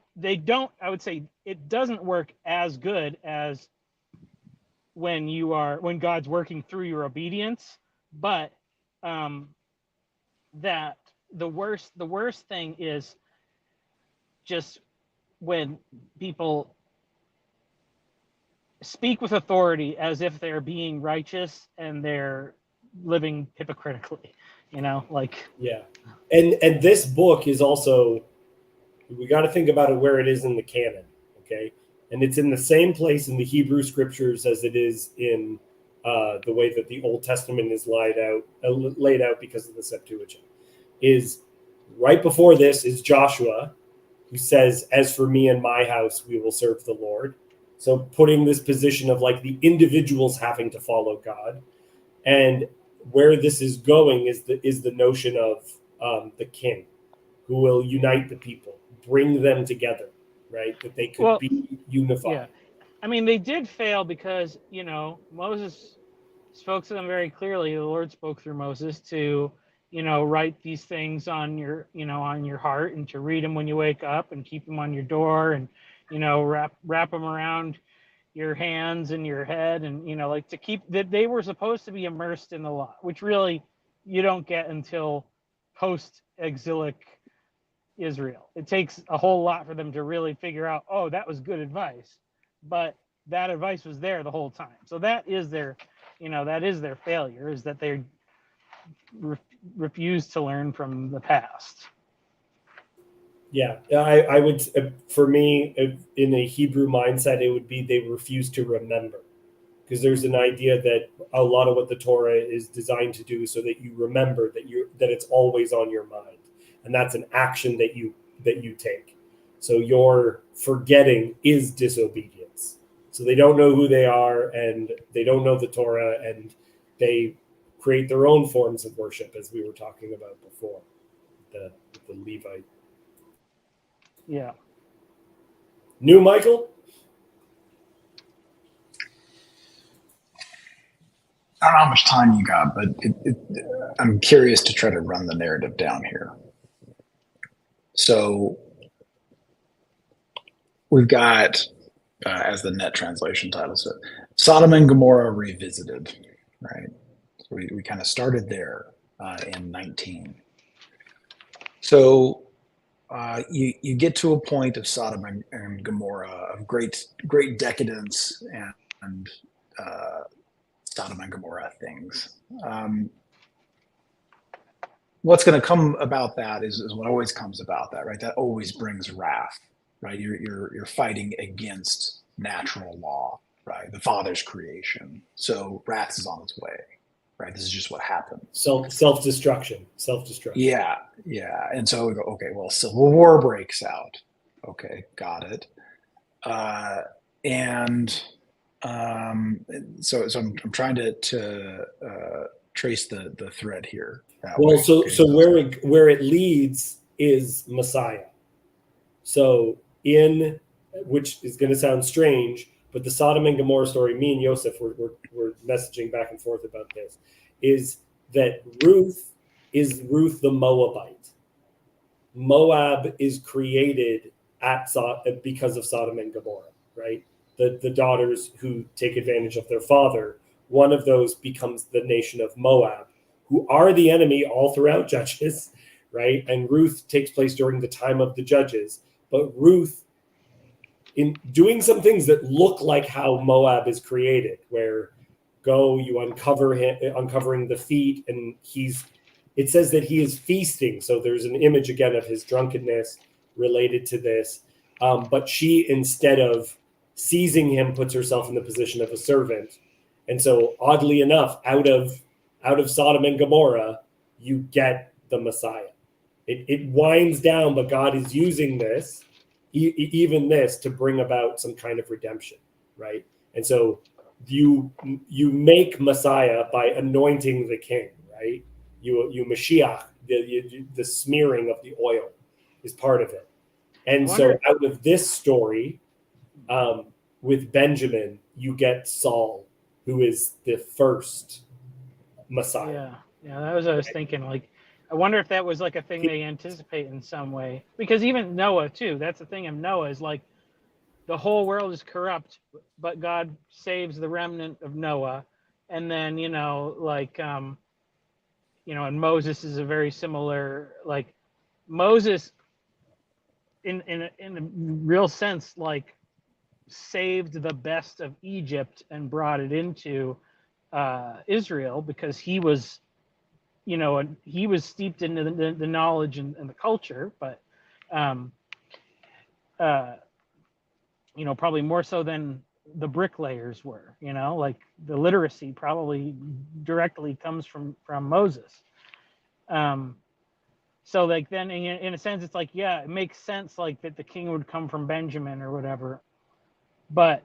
I would say it doesn't work as good as when God's working through your obedience. But that the worst thing is just when people speak with authority as if they're being righteous and they're living hypocritically, like. Yeah. And this book is also, we got to think about it where it is in the canon, okay? And it's in the same place in the Hebrew scriptures as it is in the way that the Old Testament is laid out because of the Septuagint. Is right before this is Joshua, who says, "As for me and my house, we will serve the Lord." So putting this position of like the individuals having to follow God, and where this is going is the notion of the king, who will unite the people, bring them together, right? That they could be unified. Yeah. I mean, they did fail because, Moses spoke to them very clearly. The Lord spoke through Moses to, write these things on your, on your heart, and to read them when you wake up and keep them on your door, and, wrap them around your hands and your head, and, like to keep that. They were supposed to be immersed in the law, which really you don't get until post-exilic Israel. It takes a whole lot for them to really figure out, oh, that was good advice, but that advice was there the whole time. So that is their failure, is that they refuse to learn from the past. Yeah, I would, for me, in a Hebrew mindset, it would be they refuse to remember. because there's an idea that a lot of what the Torah is designed to do is so that you remember that it's always on your mind, and that's an action that you take. So your forgetting is disobedience. So they don't know who they are, and they don't know the Torah, and they create their own forms of worship, as we were talking about before, the Levite. Yeah. New Michael? I don't know how much time you got, but I'm curious to try to run the narrative down here. So we've got, as the net translation title said, Sodom and Gomorrah revisited, right? So we kind of started there in 19. So you get to a point of Sodom and Gomorrah of great decadence and Sodom and Gomorrah things. What's going to come about that is what always comes about that, right? That always brings wrath, right? You're fighting against natural law, right? The Father's creation. So wrath is on its way, right? This is just what happens. Self-destruction. Yeah. And so we go, okay, well, civil war breaks out. Okay, got it. So I'm trying to trace the thread here. Well, so where it leads is Messiah. So which is going to sound strange, but the Sodom and Gomorrah story, me and Yosef were messaging back and forth about this, is that Ruth is Ruth the Moabite. Moab is created because of Sodom and Gomorrah, right? The daughters who take advantage of their father, one of those becomes the nation of Moab, who are the enemy all throughout Judges, right? And Ruth takes place during the time of the Judges. But Ruth, in doing some things that look like how Moab is created, where you uncovering the feet, and it says that he is feasting. So there's an image again of his drunkenness related to this. But she, instead of seizing him, puts herself in the position of a servant. And so oddly enough, out of Sodom and Gomorrah, you get the Messiah. It winds down, but God is using this, even this, to bring about some kind of redemption, right? And so you make Messiah by anointing the king, right? You Mashiach, the smearing of the oil is part of it. And so out of this story, with Benjamin, you get Saul, who is the first Messiah. Yeah, that was what I was thinking. Like, I wonder if that was like a thing they anticipate in some way. Because even Noah, too, that's the thing of Noah, is like the whole world is corrupt, but God saves the remnant of Noah. And then, and Moses is a very similar, like, Moses, in a real sense, like, saved the best of Egypt and brought it into Israel, because he was steeped into the knowledge and the culture, but probably more so than the bricklayers were. Like the literacy probably directly comes from Moses. So like then in a sense it's like, yeah, it makes sense like that the king would come from Benjamin or whatever, but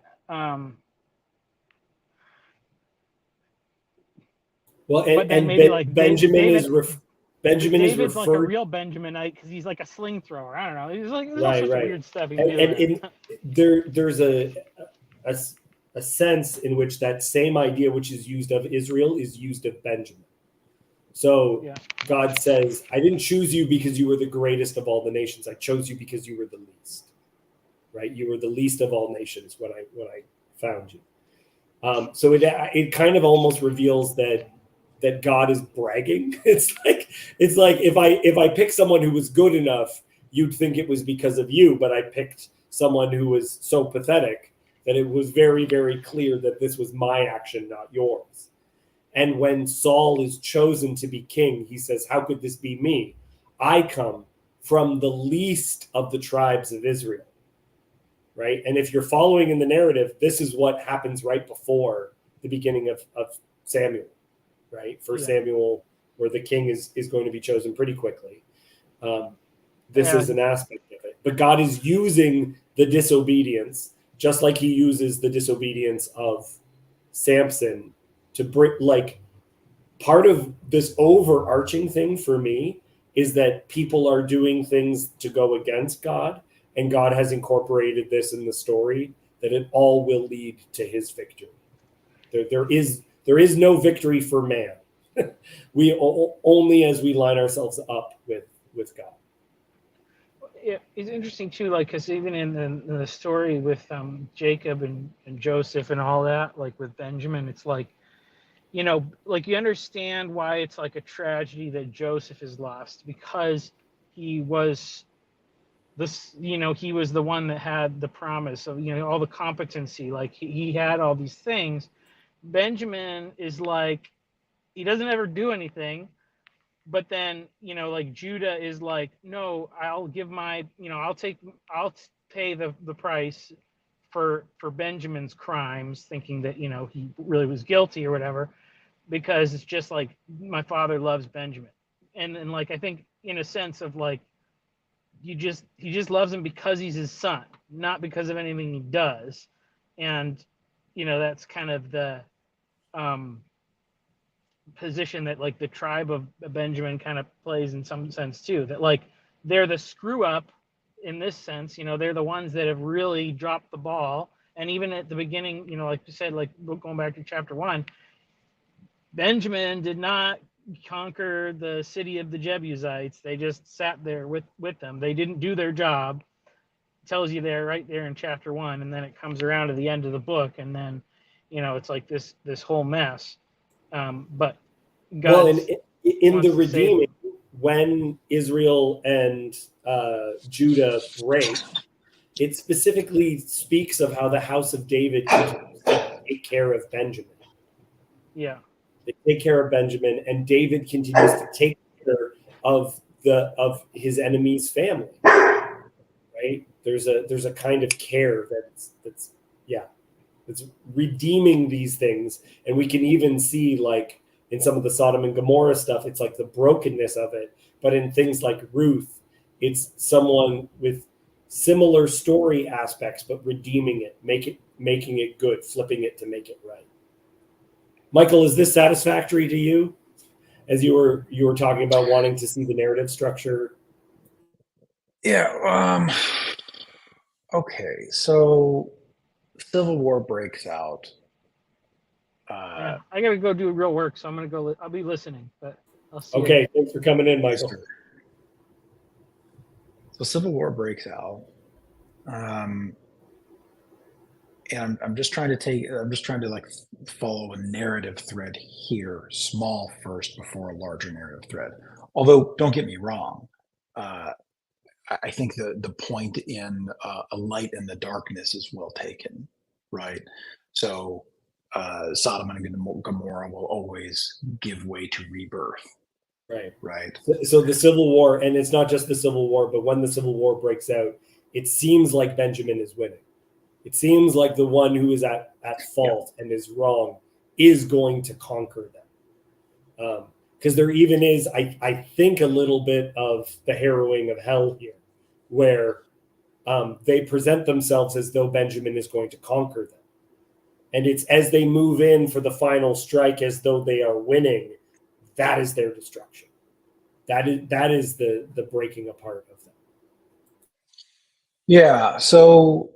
Benjamin is David's referred, like a real Benjaminite because he's like a sling thrower. I don't know. He's like, there's all sorts of weird stuff. There's a sense in which that same idea, which is used of Israel, is used of Benjamin. So God says, I didn't choose you because you were the greatest of all the nations. I chose you because you were the least. Right? You were the least of all nations when I found you. So it kind of almost reveals that God is bragging. It's like if I pick someone who was good enough, you'd think it was because of you, but I picked someone who was so pathetic that it was very, very clear that this was my action, not yours. And when Saul is chosen to be king, he says, how could this be me? I come from the least of the tribes of Israel. Right? And if you're following in the narrative, this is what happens right before the beginning of Samuel, right? First Yeah. Samuel, where the king is going to be chosen pretty quickly. This is an aspect of it. But God is using the disobedience, just like he uses the disobedience of Samson to bring, like, part of this overarching thing for me is that people are doing things to go against God, and God has incorporated this in the story that it all will lead to his victory. There is no victory for man. We only as we line ourselves up with God. It's interesting too, like, because even in the story with Jacob and Joseph and all that, like with Benjamin, it's like, you know, like you understand why it's like a tragedy that Joseph is lost, because he was this, you know, he was the one that had the promise of, you know, all the competency, like he had all these things. Benjamin is like, he doesn't ever do anything, but then, you know, like Judah is like, no, I'll give my, you know, I'll pay the price for Benjamin's crimes, thinking that, you know, he really was guilty or whatever, because it's just like, my father loves Benjamin. And like, I think in a sense of like, he just loves him because he's his son, not because of anything he does. And, you know, that's kind of the position that like the tribe of Benjamin kind of plays in some sense too, that like they're the screw up in this sense, you know, they're the ones that have really dropped the ball. And even at the beginning, you know, like you said, like going back to chapter 1, Benjamin did not conquer the city of the Jebusites. They just sat there with them. They didn't do their job. It tells you there, right there in chapter 1, and then it comes around to the end of the book, and then, you know, it's like this whole mess. But God, well, in the redeeming, when Israel and Judah break, it specifically speaks of how the house of David continues to take care of Benjamin. Yeah. They take care of Benjamin, and David continues to take care of his enemy's family. Right? There's a kind of care that's redeeming these things, and we can even see, like, in some of the Sodom and Gomorrah stuff, it's like the brokenness of it. But in things like Ruth, it's someone with similar story aspects, but redeeming it, making it good, flipping it to make it right. Michael, is this satisfactory to you? As you were talking about wanting to see the narrative structure. Yeah. Okay. So Civil War breaks out. Yeah, I gotta go do real work, so I'm gonna go. I'll be listening, but I'll see. Okay, thanks for coming in, Michael. So Civil War breaks out, and I'm just trying to like follow a narrative thread here, small first before a larger narrative thread. Although, don't get me wrong, I think the point in a light in the darkness is well taken, right? So Sodom and Gomorrah will always give way to rebirth. Right. So the Civil War, and it's not just the Civil War, but when the Civil War breaks out, it seems like Benjamin is winning. It seems like the one who is at fault and is wrong is going to conquer them. Because there even is, I think, a little bit of the harrowing of hell here, where they present themselves as though Benjamin is going to conquer them. And it's as they move in for the final strike as though they are winning, that is their destruction. That is the breaking apart of them. Yeah, so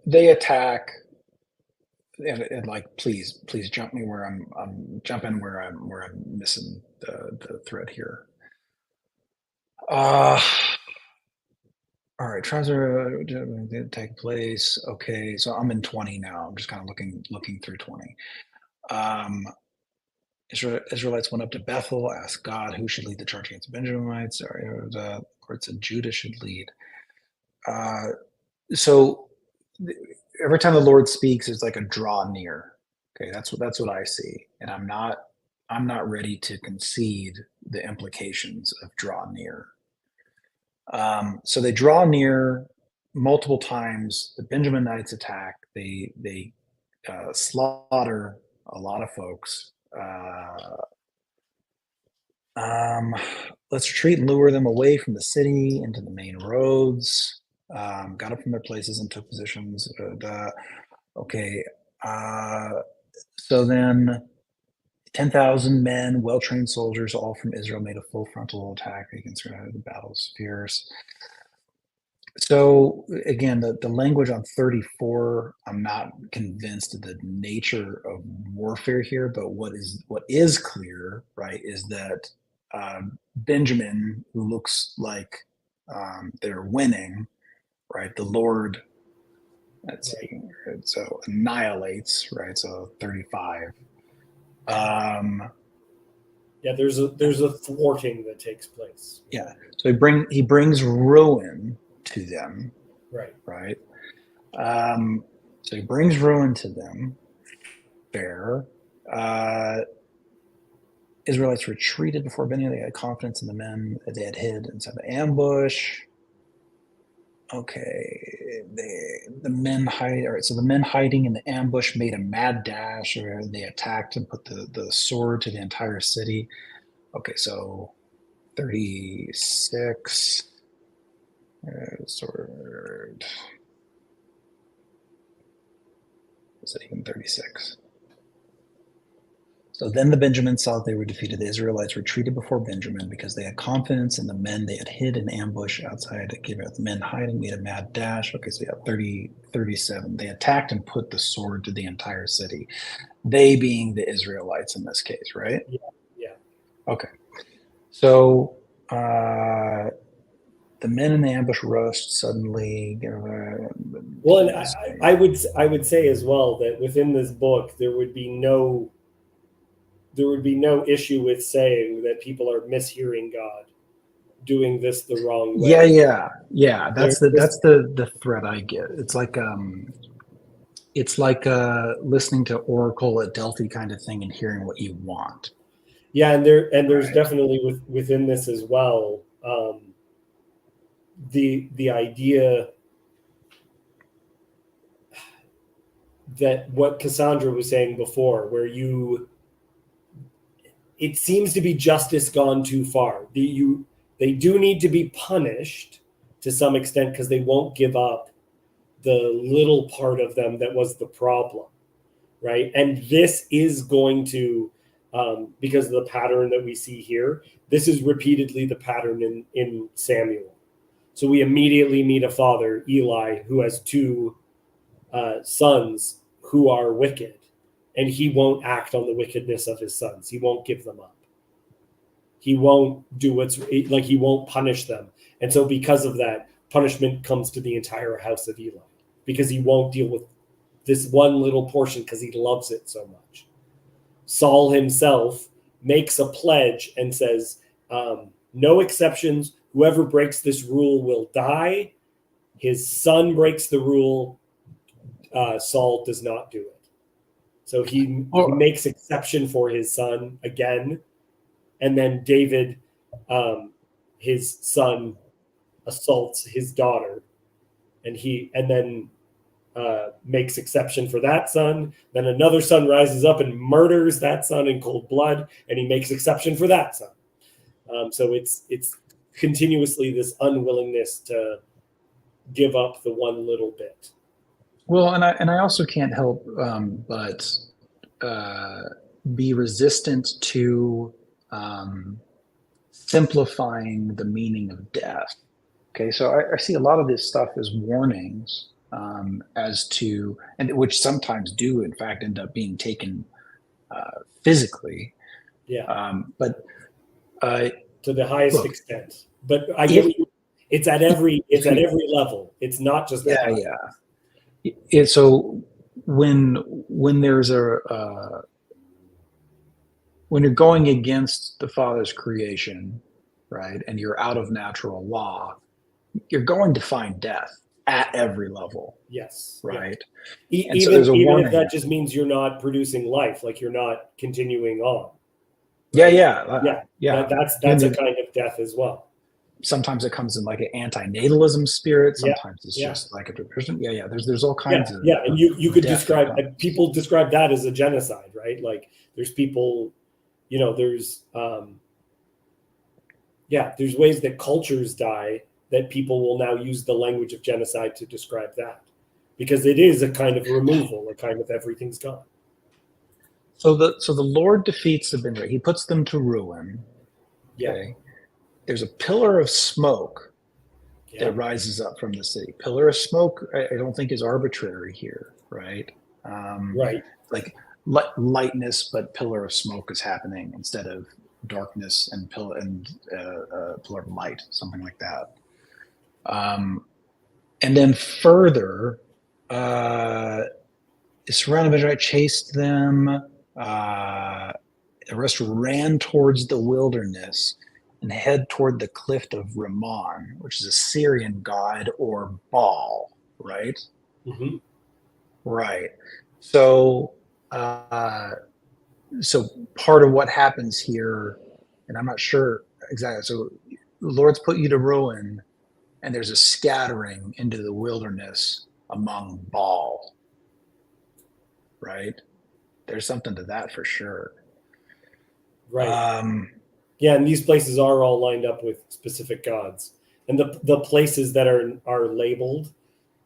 they attack, and like, please jump me where I'm jumping where I'm missing the thread here. All right, tribes are take place. Okay, so I'm in 20 now. I'm just kind of looking through 20. Israelites went up to Bethel, asked God who should lead the charge against the Benjamites. The Lord said Judah should lead. So every time the Lord speaks, it's like a draw near. Okay, that's what I see, and I'm not ready to concede the implications of draw near. So they draw near multiple times. The Benjaminites attack. They slaughter a lot of folks. Let's retreat and lure them away from the city into the main roads. Got up from their places and took positions. Okay. So then 10,000 men, well-trained soldiers, all from Israel, made a full frontal attack against the battle's fierce. So again, the language on 34, I'm not convinced of the nature of warfare here, but what is clear, right, is that Benjamin, who looks like they're winning, right, the Lord, let's see, so annihilates, right, so 35. Yeah, there's a thwarting that takes place. Yeah, so he brings ruin to them, Right. So he brings ruin to them. Fair. Israelites retreated before Benjamin. They had confidence in the men that they had hid inside the ambush. Okay, the men hide. All right, so the men hiding in the ambush made a mad dash, or they attacked and put the sword to the entire city. Okay, so 36. Sword. Is it even 36? So then the Benjamins saw that they were defeated. The Israelites retreated before Benjamin because they had confidence in the men they had hid in ambush outside Gibeah. The men hiding made a mad dash. Okay, so yeah, 37. They attacked and put the sword to the entire city. They being the Israelites in this case, right? Yeah. Okay. So the men in the ambush rushed suddenly. Well, and I would say as well that within this book there would be no issue with saying that people are mishearing God, doing this the wrong way. Yeah. That's the thread I get. It's like listening to Oracle at Delphi kind of thing and hearing what you want. Yeah, and there's right. Definitely within this as well. The idea that what Cassandra was saying before, where it seems to be justice gone too far. They do need to be punished to some extent because they won't give up the little part of them that was the problem, right? And this is going to, because of the pattern that we see here, this is repeatedly the pattern in Samuel. So we immediately meet a father, Eli, who has two sons who are wicked, and he won't act on the wickedness of his sons. He won't give them up. He won't do he won't punish them. And so because of that, punishment comes to the entire house of Eli, because he won't deal with this one little portion because he loves it so much. Saul himself makes a pledge and says, no exceptions. Whoever breaks this rule will die. His son breaks the rule. Saul does not do it. So he makes exception for his son again. And then David, his son, assaults his daughter. And then makes exception for that son. Then another son rises up and murders that son in cold blood. And he makes exception for that son. So it's continuously this unwillingness to give up the one little bit. Well, and I also can't help but be resistant to simplifying the meaning of death. Okay, so I see a lot of this stuff as warnings as to, and which sometimes do in fact end up being taken physically. Yeah. But to the highest extent. But I get it's at every level. It's not just that. Yeah. So when there's when you're going against the Father's creation, right, and you're out of natural law, you're going to find death at every level. Yes. Right. Yeah. Even if that just means you're not producing life, like you're not continuing on. Right? Yeah. That's a kind of death as well. sometimes it comes in like an anti-natalism spirit. Yeah, Sometimes it's yeah. just like a tradition. Yeah. There's all Yeah, kinds of yeah, and you could depth describe that comes. people describe that as a genocide, right? Like there's people, there's there's ways that cultures die that people will now use the language of genocide to describe that, because it is a kind of removal, a kind of everything's gone. So the Lord defeats the Benjamin. He puts them to ruin. Yeah, Okay. There's a pillar of smoke yeah, that rises up from the city. Pillar of smoke, I don't think is arbitrary here, right? right. Like lightness, but pillar of smoke is happening instead of darkness and pillar of light, something like that. And then further, surrounded by chased them. The rest ran towards the wilderness and head toward the cliff of Rimmon, which is a Syrian god or Baal, right? Mm-hmm. Right. So, so part of what happens here, and I'm not sure exactly. So, the Lord's put you to ruin, and there's a scattering into the wilderness among Baal, right? There's something to that for sure. Right. Yeah, and these places are all lined up with specific gods, and the places that are labeled,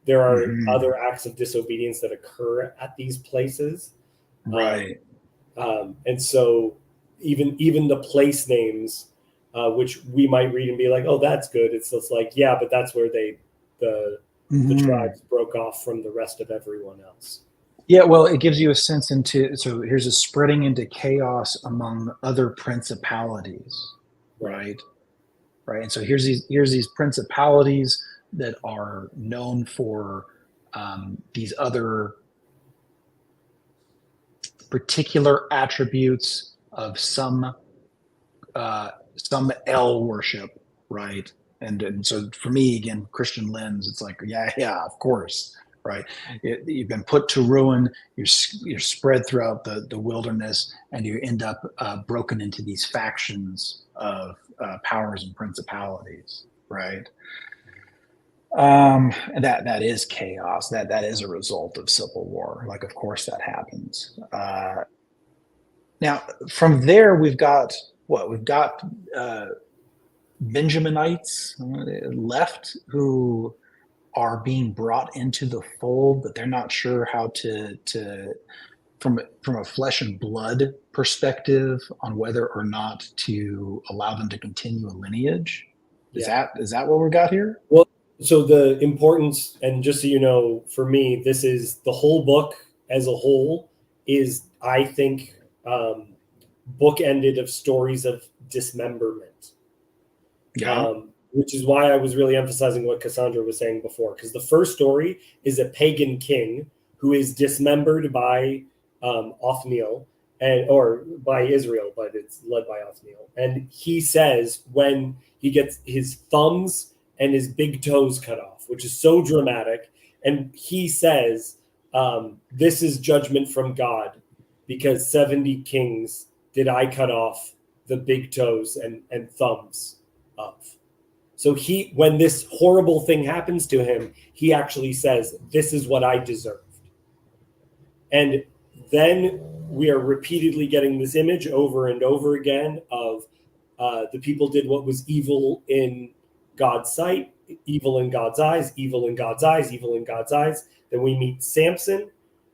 there are other acts of disobedience that occur at these places. Right. And so even the place names, which we might read and be like, oh, that's good. It's just like, yeah, but that's where the tribes broke off from the rest of everyone else. Yeah, well, it gives you a sense into, so here's a spreading into chaos among other principalities, right? Right. And so here's these principalities that are known for these other particular attributes of some El worship, right? And so for me, again, Christian lens, it's like, yeah, of course, right? You've been put to ruin. You're spread throughout the wilderness, and you end up broken into these factions of powers and principalities, right? And that is chaos. That is a result of civil war. Like, of course, that happens. Now, from there, we've got what? We've got Benjaminites left who are being brought into the fold, but they're not sure how to from a flesh and blood perspective on whether or not to allow them to continue a lineage. Is that what we got here? Well, so the importance, and just so you know, for me, this is the whole book as a whole is, I think, bookended of stories of dismemberment. Yeah. Which is why I was really emphasizing what Cassandra was saying before, because the first story is a pagan king who is dismembered by Othniel or by Israel, but it's led by Othniel. And he says when he gets his thumbs and his big toes cut off, which is so dramatic, and he says, this is judgment from God, because 70 kings did I cut off the big toes and thumbs of. So when this horrible thing happens to him, he actually says, this is what I deserved. And then we are repeatedly getting this image over and over again of the people did what was evil in God's sight, evil in God's eyes, evil in God's eyes, evil in God's eyes. Then we meet Samson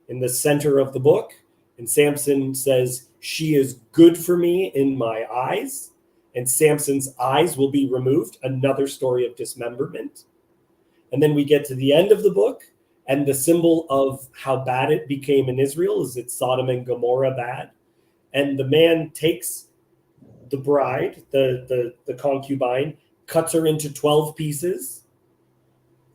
in the center of the book. And Samson says, she is good for me in my eyes. And Samson's eyes will be removed. Another story of dismemberment. And then we get to the end of the book, and the symbol of how bad it became in Israel is it's Sodom and Gomorrah bad. And the man takes the bride, the concubine, cuts her into 12 pieces,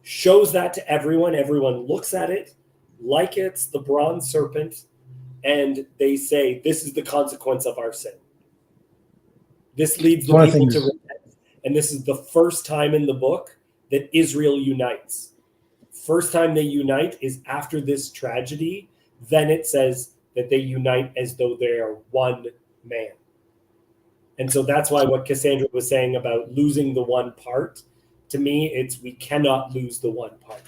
shows that to everyone. Everyone looks at it like it's the bronze serpent, and they say, this is the consequence of our sin. This leads the people to repent. And this is the first time in the book that Israel unites. First time they unite is after this tragedy. Then it says that they unite as though they are one man. And so that's why what Cassandra was saying about losing the one part, to me, it's we cannot lose the one part.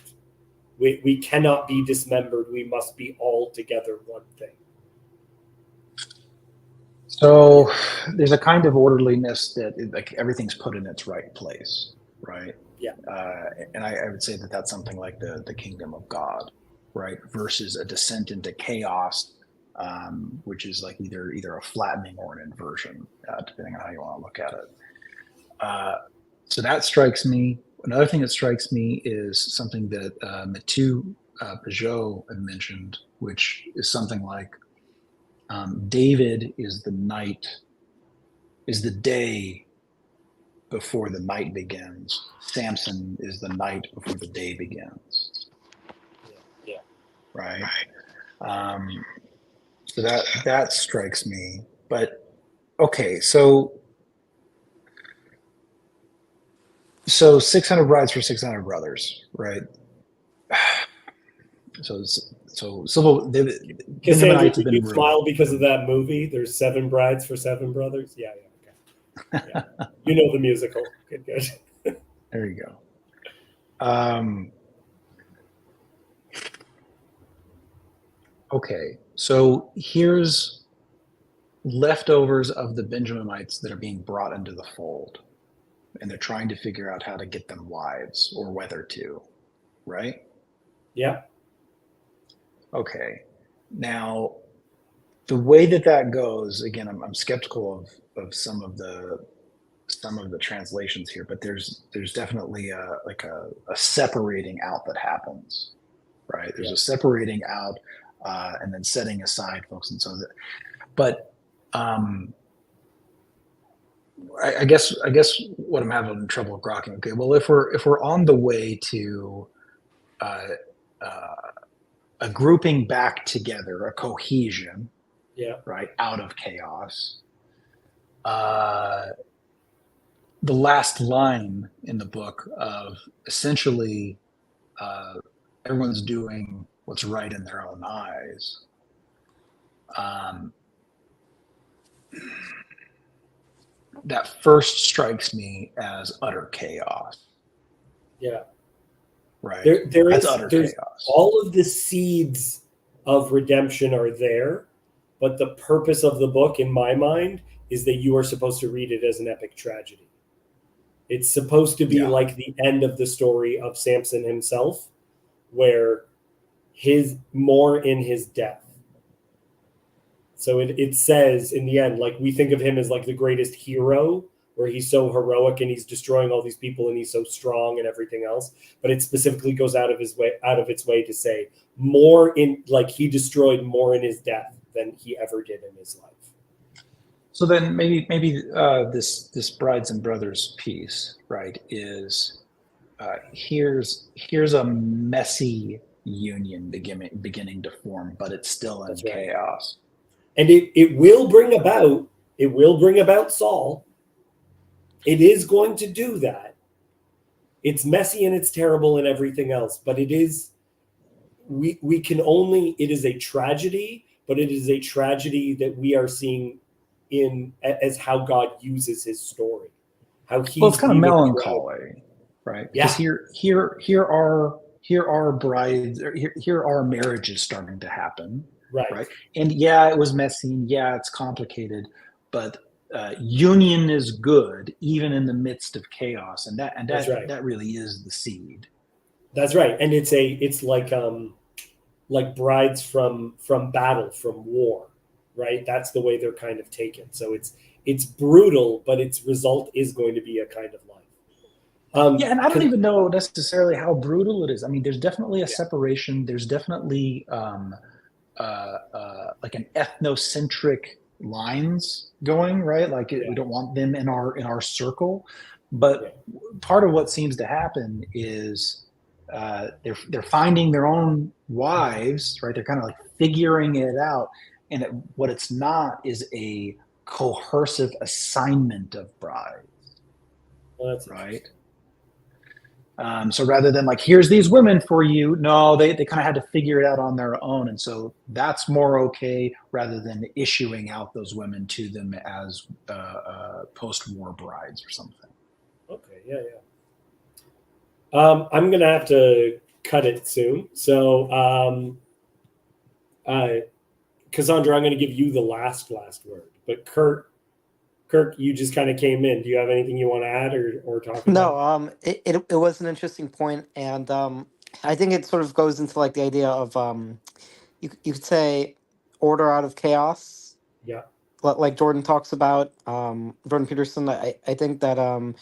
We cannot be dismembered. We must be all together one thing. So there's a kind of orderliness that like everything's put in its right place, right? Yeah. And I would say that that's something like the kingdom of God, right? Versus a descent into chaos, which is like either a flattening or an inversion, depending on how you want to look at it. So that strikes me. Another thing that strikes me is something that Mathieu Peugeot had mentioned, which is something like David is the day before the night begins. Samson is the night before the day begins. Yeah. Right. So that strikes me. But okay, so 600 brides for 600 brothers, right? So civil. Cassandra, did you smile because of that movie? There's 7 brides for 7 brothers. Yeah. Okay. Yeah. You know the musical. Good. There you go. Okay, so here's leftovers of the Benjaminites that are being brought into the fold, and they're trying to figure out how to get them wives or whether to, right? Yeah. Okay. Now, the way that goes, again, I'm skeptical of some of the translations here, but there's definitely a separating out that happens, right? There's a separating out and then setting aside folks, and so that. But I guess what I'm having trouble grokking. Okay, well, if we're on the way to a grouping back together, a cohesion, right, out of chaos. The last line in the book of essentially everyone's doing what's right in their own eyes. That first strikes me as utter chaos. Yeah. Right. There's chaos. All of the seeds of redemption are there, but the purpose of the book, in my mind, is that you are supposed to read it as an epic tragedy. It's supposed to be like the end of the story of Samson himself, where more in his death. So it says in the end, like we think of him as like the greatest hero, where he's so heroic and he's destroying all these people and he's so strong and everything else. But it specifically goes out of its way to say more in, like, he destroyed more in his death than he ever did in his life. So then maybe this brides and brothers piece, right, is here's a messy union beginning to form, but it's still in chaos. And it will bring about Saul. It is going to do that. It's messy and it's terrible and everything else, but it is it is a tragedy, but it is a tragedy that we are seeing as how God uses his story. It's kind of melancholy, right? Because here are brides, here are marriages starting to happen. Right. And it was messy, and it's complicated, but union is good even in the midst of chaos, and that really is the seed. That's right. And it's like brides from battle, from war, right? That's the way they're kind of taken. So it's brutal, but its result is going to be a kind of life. And I don't even know necessarily how brutal it is. I mean, there's definitely a separation. There's definitely like an ethnocentric lines going, right? Like we don't want them in our circle, but part of what seems to happen is they're finding their own wives, right? They're kind of like figuring it out, and what it's not is a coercive assignment of brides. Well, that's right. So rather than like, here's these women for you, no, they kind of had to figure it out on their own. And so that's more okay rather than issuing out those women to them as post-war brides or something. Okay, yeah. I'm going to have to cut it soon. So, Cassandra, I'm going to give you the last word. But Kirk, you just kind of came in. Do you have anything you want to add or talk about? No, it was an interesting point, and I think it sort of goes into like the idea of you could say order out of chaos. Yeah. Like Jordan talks about, Jordan Peterson. I think that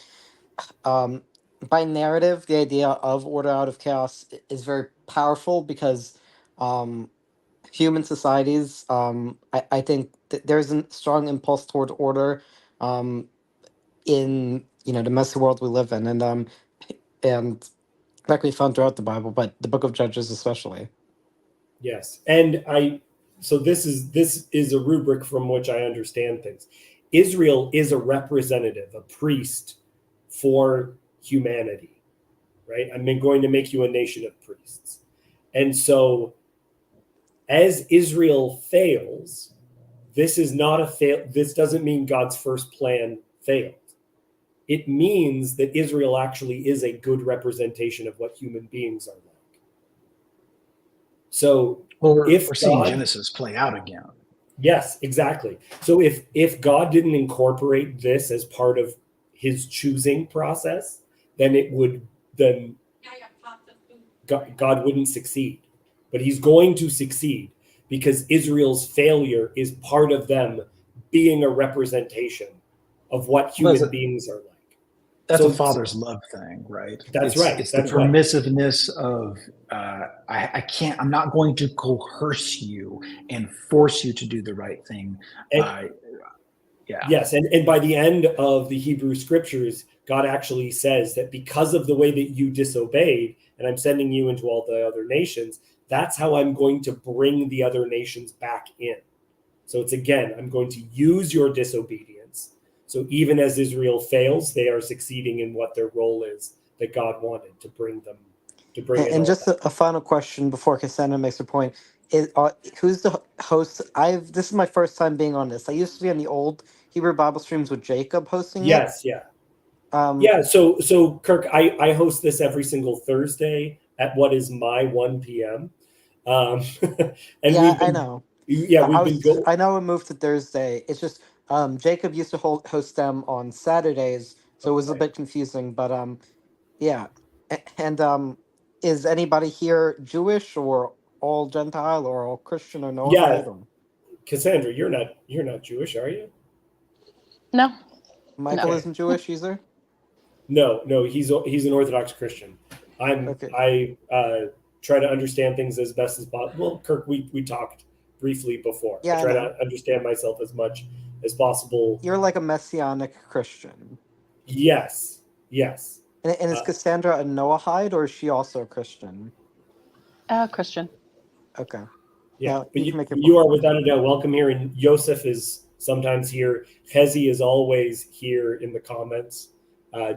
by narrative, the idea of order out of chaos is very powerful because um, human societies, I think there's a strong impulse toward order um, in the messy world we live in, and that we found throughout the Bible, but the Book of Judges especially. Yes, and so this is a rubric from which I understand things. Israel is a representative, a priest for humanity, right? I'm going to make you a nation of priests. And so as Israel fails, this is not a fail. This doesn't mean God's first plan failed. It means that Israel actually is a good representation of what human beings are like. So we're seeing Genesis play out again. Yes, exactly. So if God didn't incorporate this as part of his choosing process, then God wouldn't succeed. But he's going to succeed because Israel's failure is part of them being a representation of what human beings are like. That's a father's love thing, right? That's right. It's the permissiveness of I'm not going to coerce you and force you to do the right thing. Yes, and by the end of the Hebrew scriptures, God actually says that because of the way that you disobeyed, and I'm sending you into all the other nations, that's how I'm going to bring the other nations back in. So it's again, I'm going to use your disobedience. So even as Israel fails, they are succeeding in what their role is that God wanted to bring them to bring. And just a final question before Cassandra makes her point: who's the host? This is my first time being on this. I used to be on the old Hebrew Bible streams with Jacob hosting it. Yes, yeah. So Kirk, I host this every single Thursday at what is my 1 p.m. And I know. Yeah, I know it moved to Thursday. It's just Jacob used to host them on Saturdays, so it was a bit confusing. But yeah, and is anybody here Jewish or all Gentile or all Christian or no? Yeah, Cassandra, you're not Jewish, are you? No. Michael isn't Jewish either. No, he's an Orthodox Christian. I try to understand things as best as possible. Well, Kirk, we talked briefly before. Yeah, I try to understand myself as much as possible. You're like a Messianic Christian. Yes. And is Cassandra a Noahide or is she also a Christian? Christian. Okay. Yeah, but you are without a doubt welcome here, and Yosef is sometimes here. Hezi is always here in the comments.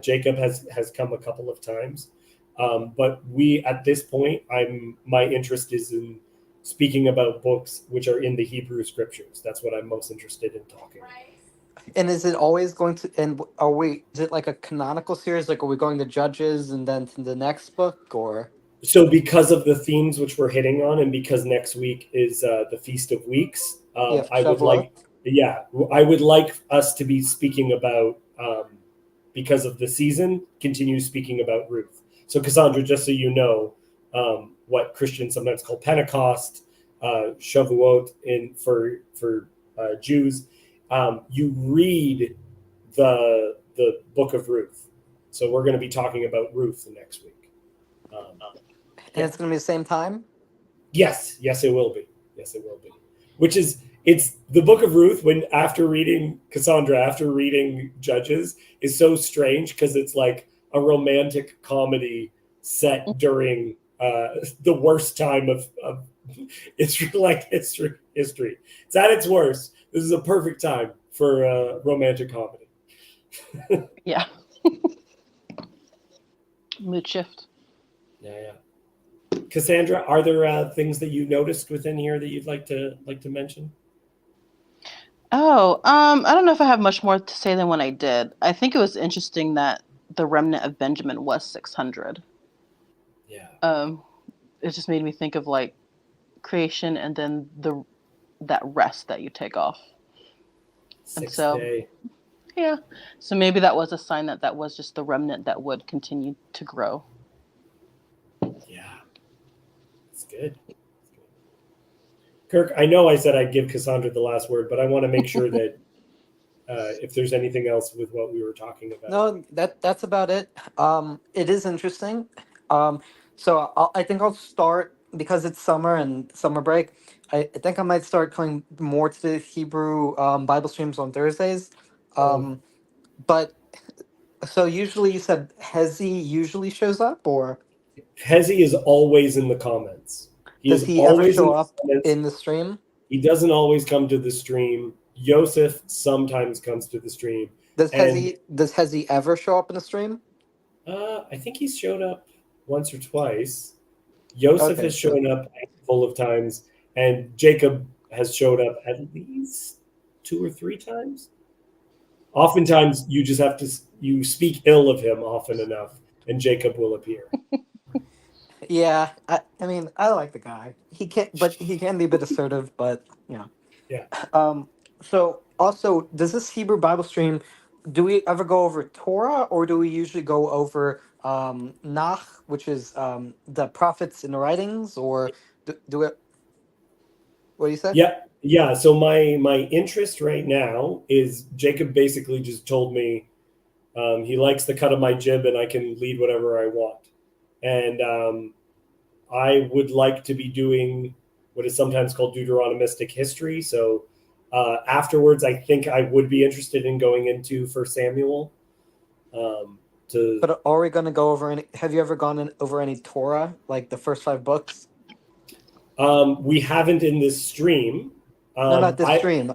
Jacob has come a couple of times. But at this point, my interest is in speaking about books which are in the Hebrew scriptures. That's what I'm most interested in talking about. And is it always going to? And is it like a canonical series? Like, are we going to Judges and then to the next book, or? So, because of the themes which we're hitting on, and because next week is the Feast of Weeks, I would like us to be speaking about, because of the season, continue speaking about Ruth. So, Cassandra, just so you know, what Christians sometimes call Pentecost, Shavuot for Jews, you read the book of Ruth. So we're going to be talking about Ruth next week. And it's going to be the same time? Yes, it will be. It's the book of Ruth after reading Judges is so strange because it's like a romantic comedy set during the worst time of Israelite history. It's at its worst. This is a perfect time for romantic comedy. Yeah. Mood shift. Yeah. Cassandra, are there things that you noticed within here that you'd like to mention? Oh, I don't know if I have much more to say than what I did. I think it was interesting that the remnant of Benjamin was 600. Yeah. It just made me think of like creation and then that rest that you take off. And Sixth so, day. yeah. So maybe that was a sign that was just the remnant that would continue to grow. Yeah. It's good. Kirk, I know I said I'd give Cassandra the last word, but I want to make sure that if there's anything else with what we were talking about. No, that's about it. It is interesting. So I think I'll start because it's summer and summer break. I think I might start coming more to the Hebrew Bible streams on Thursdays. Um, but so usually you said Hezi usually shows up, or Hezi is always in the comments. He does is he ever always in show the up comments. in the stream? He doesn't always come to the stream. Yosef sometimes comes to the stream. Does And Hezi ever show up in the stream? I think he's showed up once or twice. Yosef Okay, has so shown up a handful of times, and Jacob has showed up at least 2 or 3 times. Oftentimes, you just have to you speak ill of him often enough, and Jacob will appear. yeah, I mean I like the guy. He can be a bit assertive, but Yeah. So also, does this Hebrew Bible stream, do we ever go over Torah, or do we usually go over Nach, which is the prophets in the writings, or do it? What do you say? Yeah. So my interest right now is Jacob basically just told me he likes the cut of my jib, and I can lead whatever I want. And I would like to be doing what is sometimes called Deuteronomistic history. So afterwards, I think I would be interested in going into First Samuel. But are we going to go over any? Have you ever over any Torah, like the first 5 books? We haven't in this stream. No, not this stream.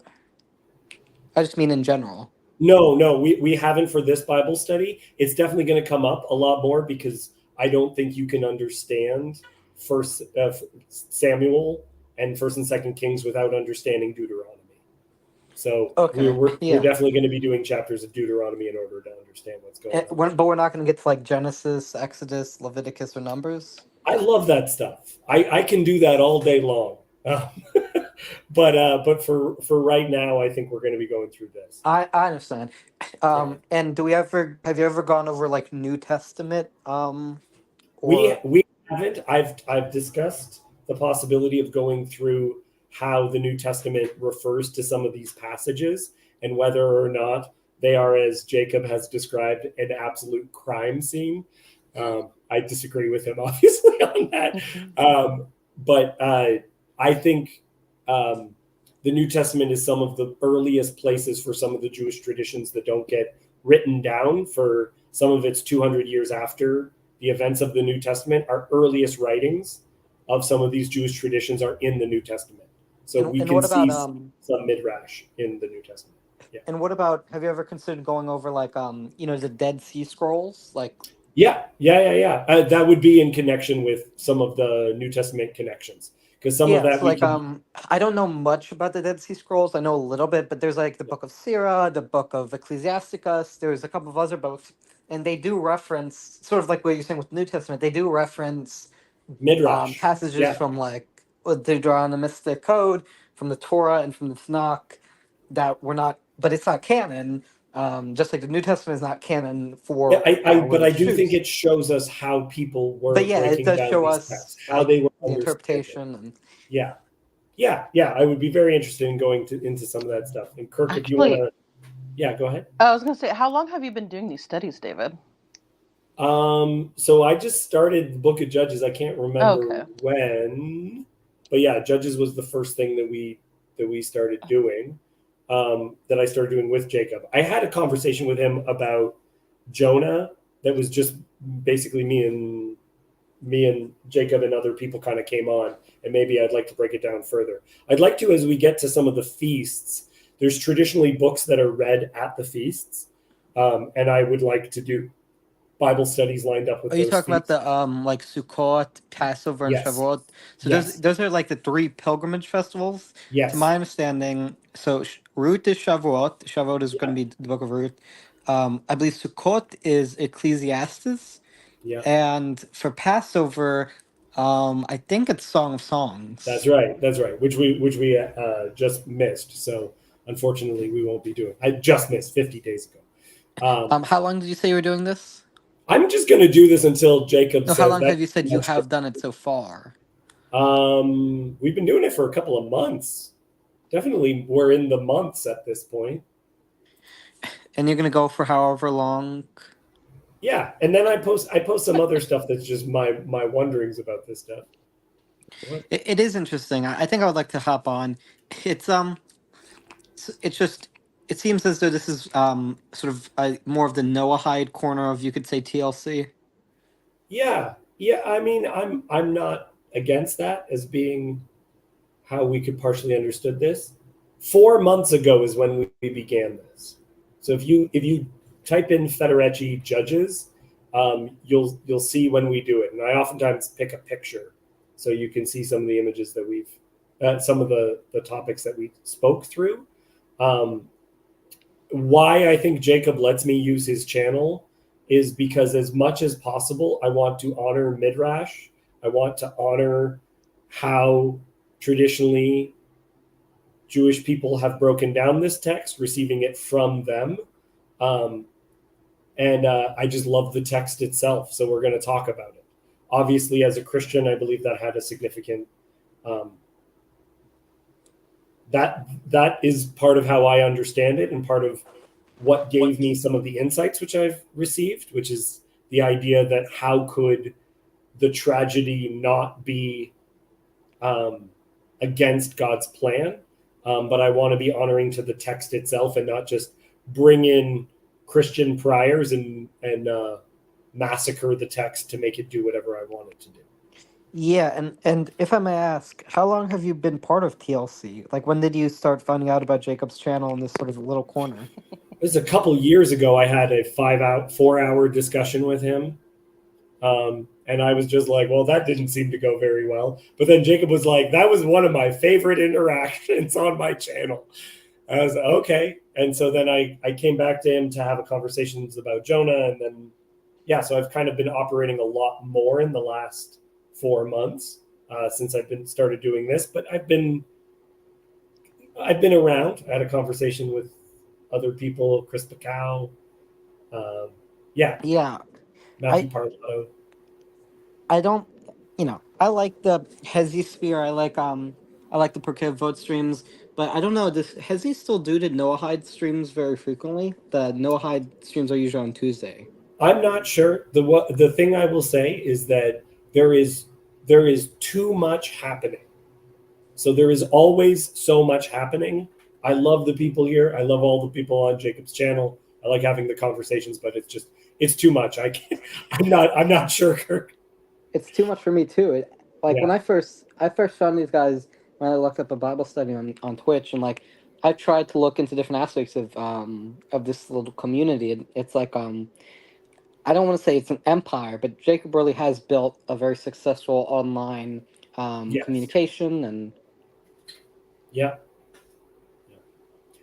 I just mean in general. No, we haven't for this Bible study. It's definitely going to come up a lot more because I don't think you can understand First Samuel and First and Second Kings without understanding Deuteronomy. So Okay, we're yeah. definitely going to be doing chapters of Deuteronomy in order to understand what's going on. But we're not going to get to like Genesis, Exodus, Leviticus, or Numbers. I love that stuff. I can do that all day long. But for right now, I think we're going to be going through this. I understand. And have you ever gone over like New Testament? We haven't. I've discussed the possibility of going through how the New Testament refers to some of these passages and whether or not they are, as Jacob has described, an absolute crime scene. I disagree with him, obviously, on that. But I think the New Testament is some of the earliest places for some of the Jewish traditions that don't get written down. For some of it's 200 years after the events of the New Testament. Our earliest writings of some of these Jewish traditions are in the New Testament. So we can see some midrash in the New Testament. Yeah. And what about, have you ever considered going over like the Dead Sea Scrolls? Like Yeah. That would be in connection with some of the New Testament connections. Because some of that I don't know much about the Dead Sea Scrolls. I know a little bit, but there's like the Book of Sirach, the Book of Ecclesiasticus. There's a couple of other books, and they do reference, sort of like what you're saying with the New Testament. They do reference midrash passages from like the Deuteronomistic Code, from the Torah, and from the Tanakh that were not, but it's not canon. Just like the New Testament is not canon for. But I do think it shows us how people were. But yeah, it does show us texts, how they were the interpretation. And yeah. I would be very interested in going into some of that stuff. And Kirk, if you want to, go ahead. I was going to say, how long have you been doing these studies, David? So I just started the Book of Judges. I can't remember when, but yeah, Judges was the first thing that we started doing. That I started doing with Jacob. I had a conversation with him about Jonah that was just basically me and Jacob and other people kind of came on, and maybe I'd like to break it down further. I'd like to, as we get to some of the feasts, there's traditionally books that are read at the feasts, and I would like to do Bible studies lined up with Are you those talking about feasts. the like Sukkot, Passover, and Yes. Shavuot? So Yes. those are like the three pilgrimage festivals. To Yes. my understanding, so Ruth is Shavuot. Shavuot is going Yeah. to be the book of Ruth. I believe Sukkot is Ecclesiastes, Yeah. and for Passover, I think it's Song of Songs. That's right. That's right. Which we just missed. So unfortunately, we won't be doing. I just missed 50 days ago. How long did you say you were doing this? I'm just going to do this until Jacob No, how says long that. have you said you have done it so far? We've been doing it for a couple of months. Definitely, we're in the months at this point. And you're gonna go for however long? Yeah, and then I post some other stuff that's just my wonderings about this stuff. What? It is interesting. I think I would like to hop on. It's it's just it seems as though this is sort of more of the Noahide corner of, you could say, TLC. Yeah, yeah. I mean, I'm not against that as being how we could partially understood this. 4 months ago is when we began this. So if you type in Federecci judges, you'll see when we do it. And I oftentimes pick a picture so you can see some of the images that we've, some of the topics that we spoke through. Why I think Jacob lets me use his channel is because, as much as possible, I want to honor Midrash. I want to honor how traditionally Jewish people have broken down this text, receiving it from them. And I just love the text itself. So we're going to talk about it. Obviously, as a Christian, I believe that had a significant, that is part of how I understand it, and part of what gave me some of the insights which I've received, which is the idea that how could the tragedy not be against God's plan, but I want to be honoring to the text itself and not just bring in Christian priors and massacre the text to make it do whatever I want it to do. Yeah, and if I may ask, how long have you been part of TLC? Like, when did you start finding out about Jacob's channel in this sort of little corner? It was a couple years ago. I had a 4-hour discussion with him. And I was just like, well, that didn't seem to go very well. But then Jacob was like, that was one of my favorite interactions on my channel. I was like, okay. And so then I came back to him to have a conversations about Jonah. And then, yeah, so I've kind of been operating a lot more in the last 4 months since I've been started doing this. But I've been around. I had a conversation with other people, Chris Pacow. Yeah. Matthew Parlato. I don't, I like the Hezi sphere. I like the Perkev vote streams, but I don't know. Does Hezi still do the Noahide streams very frequently? The Noahide streams are usually on Tuesday. I'm not sure. The thing I will say is that there is too much happening. So there is always so much happening. I love the people here. I love all the people on Jacob's channel. I like having the conversations, but it's too much. I can't. I'm not sure, Kirk. It's too much for me too. When Yeah. I first found these guys, when I looked up a Bible study on Twitch, and I tried to look into different aspects of this little community. It's like I don't want to say it's an empire, but Jacob really has built a very successful online Yes. communication. And Yeah.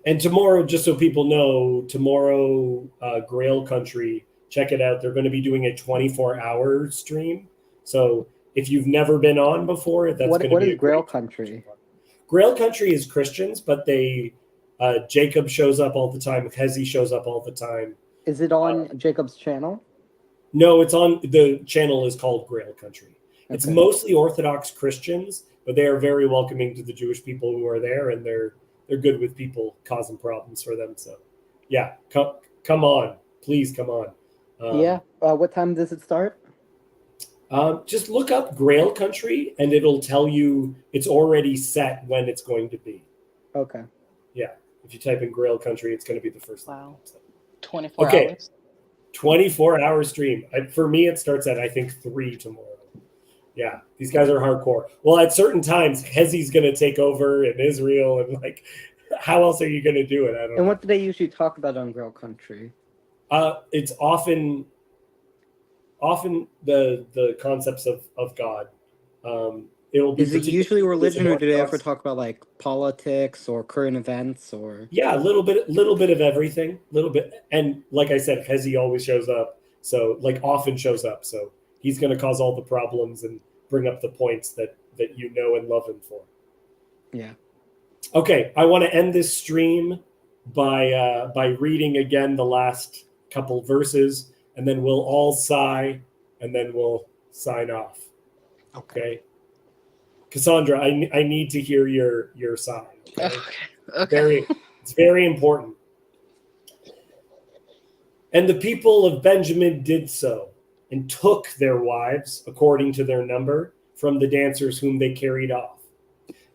And tomorrow, just so people know, tomorrow, Grail Country, check it out. They're going to be doing a 24-hour stream. So if you've never been on before, that's going to be what is a Grail great Country? Grail Country is Christians, but Jacob shows up all the time. Hezi shows up all the time. Is it on Jacob's channel? No, it's on the channel is called Grail Country. It's Okay. mostly Orthodox Christians, but they are very welcoming to the Jewish people who are there, and they're good with people causing problems for them. So, yeah, come on, please come on. What time does it start? Just look up Grail Country, and it'll tell you it's already set when it's going to be. Okay. Yeah, if you type in Grail Country, it's going to be the first thing. Wow. 24 Okay. hours. 24-hour stream. For me, it starts at, I think, 3 tomorrow. Yeah, these guys are hardcore. Well, at certain times, Hezi's going to take over in Israel, and how else are you going to do it? I don't know. And what do they usually talk about on Grail Country? It's often often the concepts of God. It will be Is it usually particularly religion, or do they ever Orthodox. talk about like politics or current events or? Yeah, a little bit of everything, little bit. And like I said, Hezi always shows up. So like often shows up. So he's going to cause all the problems and bring up the points that you know and love him for. Yeah. Okay, I want to end this stream by reading again the last couple verses, and then we'll all sigh, and then we'll sign off. Okay. Cassandra, I need to hear your sigh. Okay. Okay. It's very important. And the people of Benjamin did so, and took their wives according to their number from the dancers whom they carried off.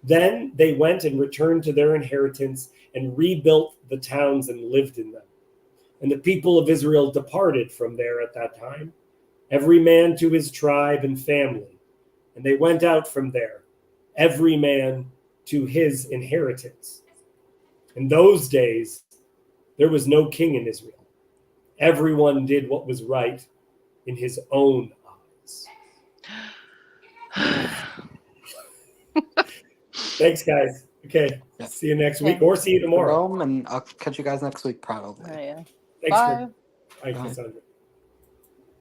Then they went and returned to their inheritance and rebuilt the towns and lived in them. And the people of Israel departed from there at that time, every man to his tribe and family. And they went out from there, every man to his inheritance. In those days, there was no king in Israel. Everyone did what was right in his own eyes. Thanks, guys. Okay. Yeah. See you next week, or see you tomorrow. And I'll catch you guys next week, probably. Oh, yeah. Thanks, Bye. Bye, Cassandra.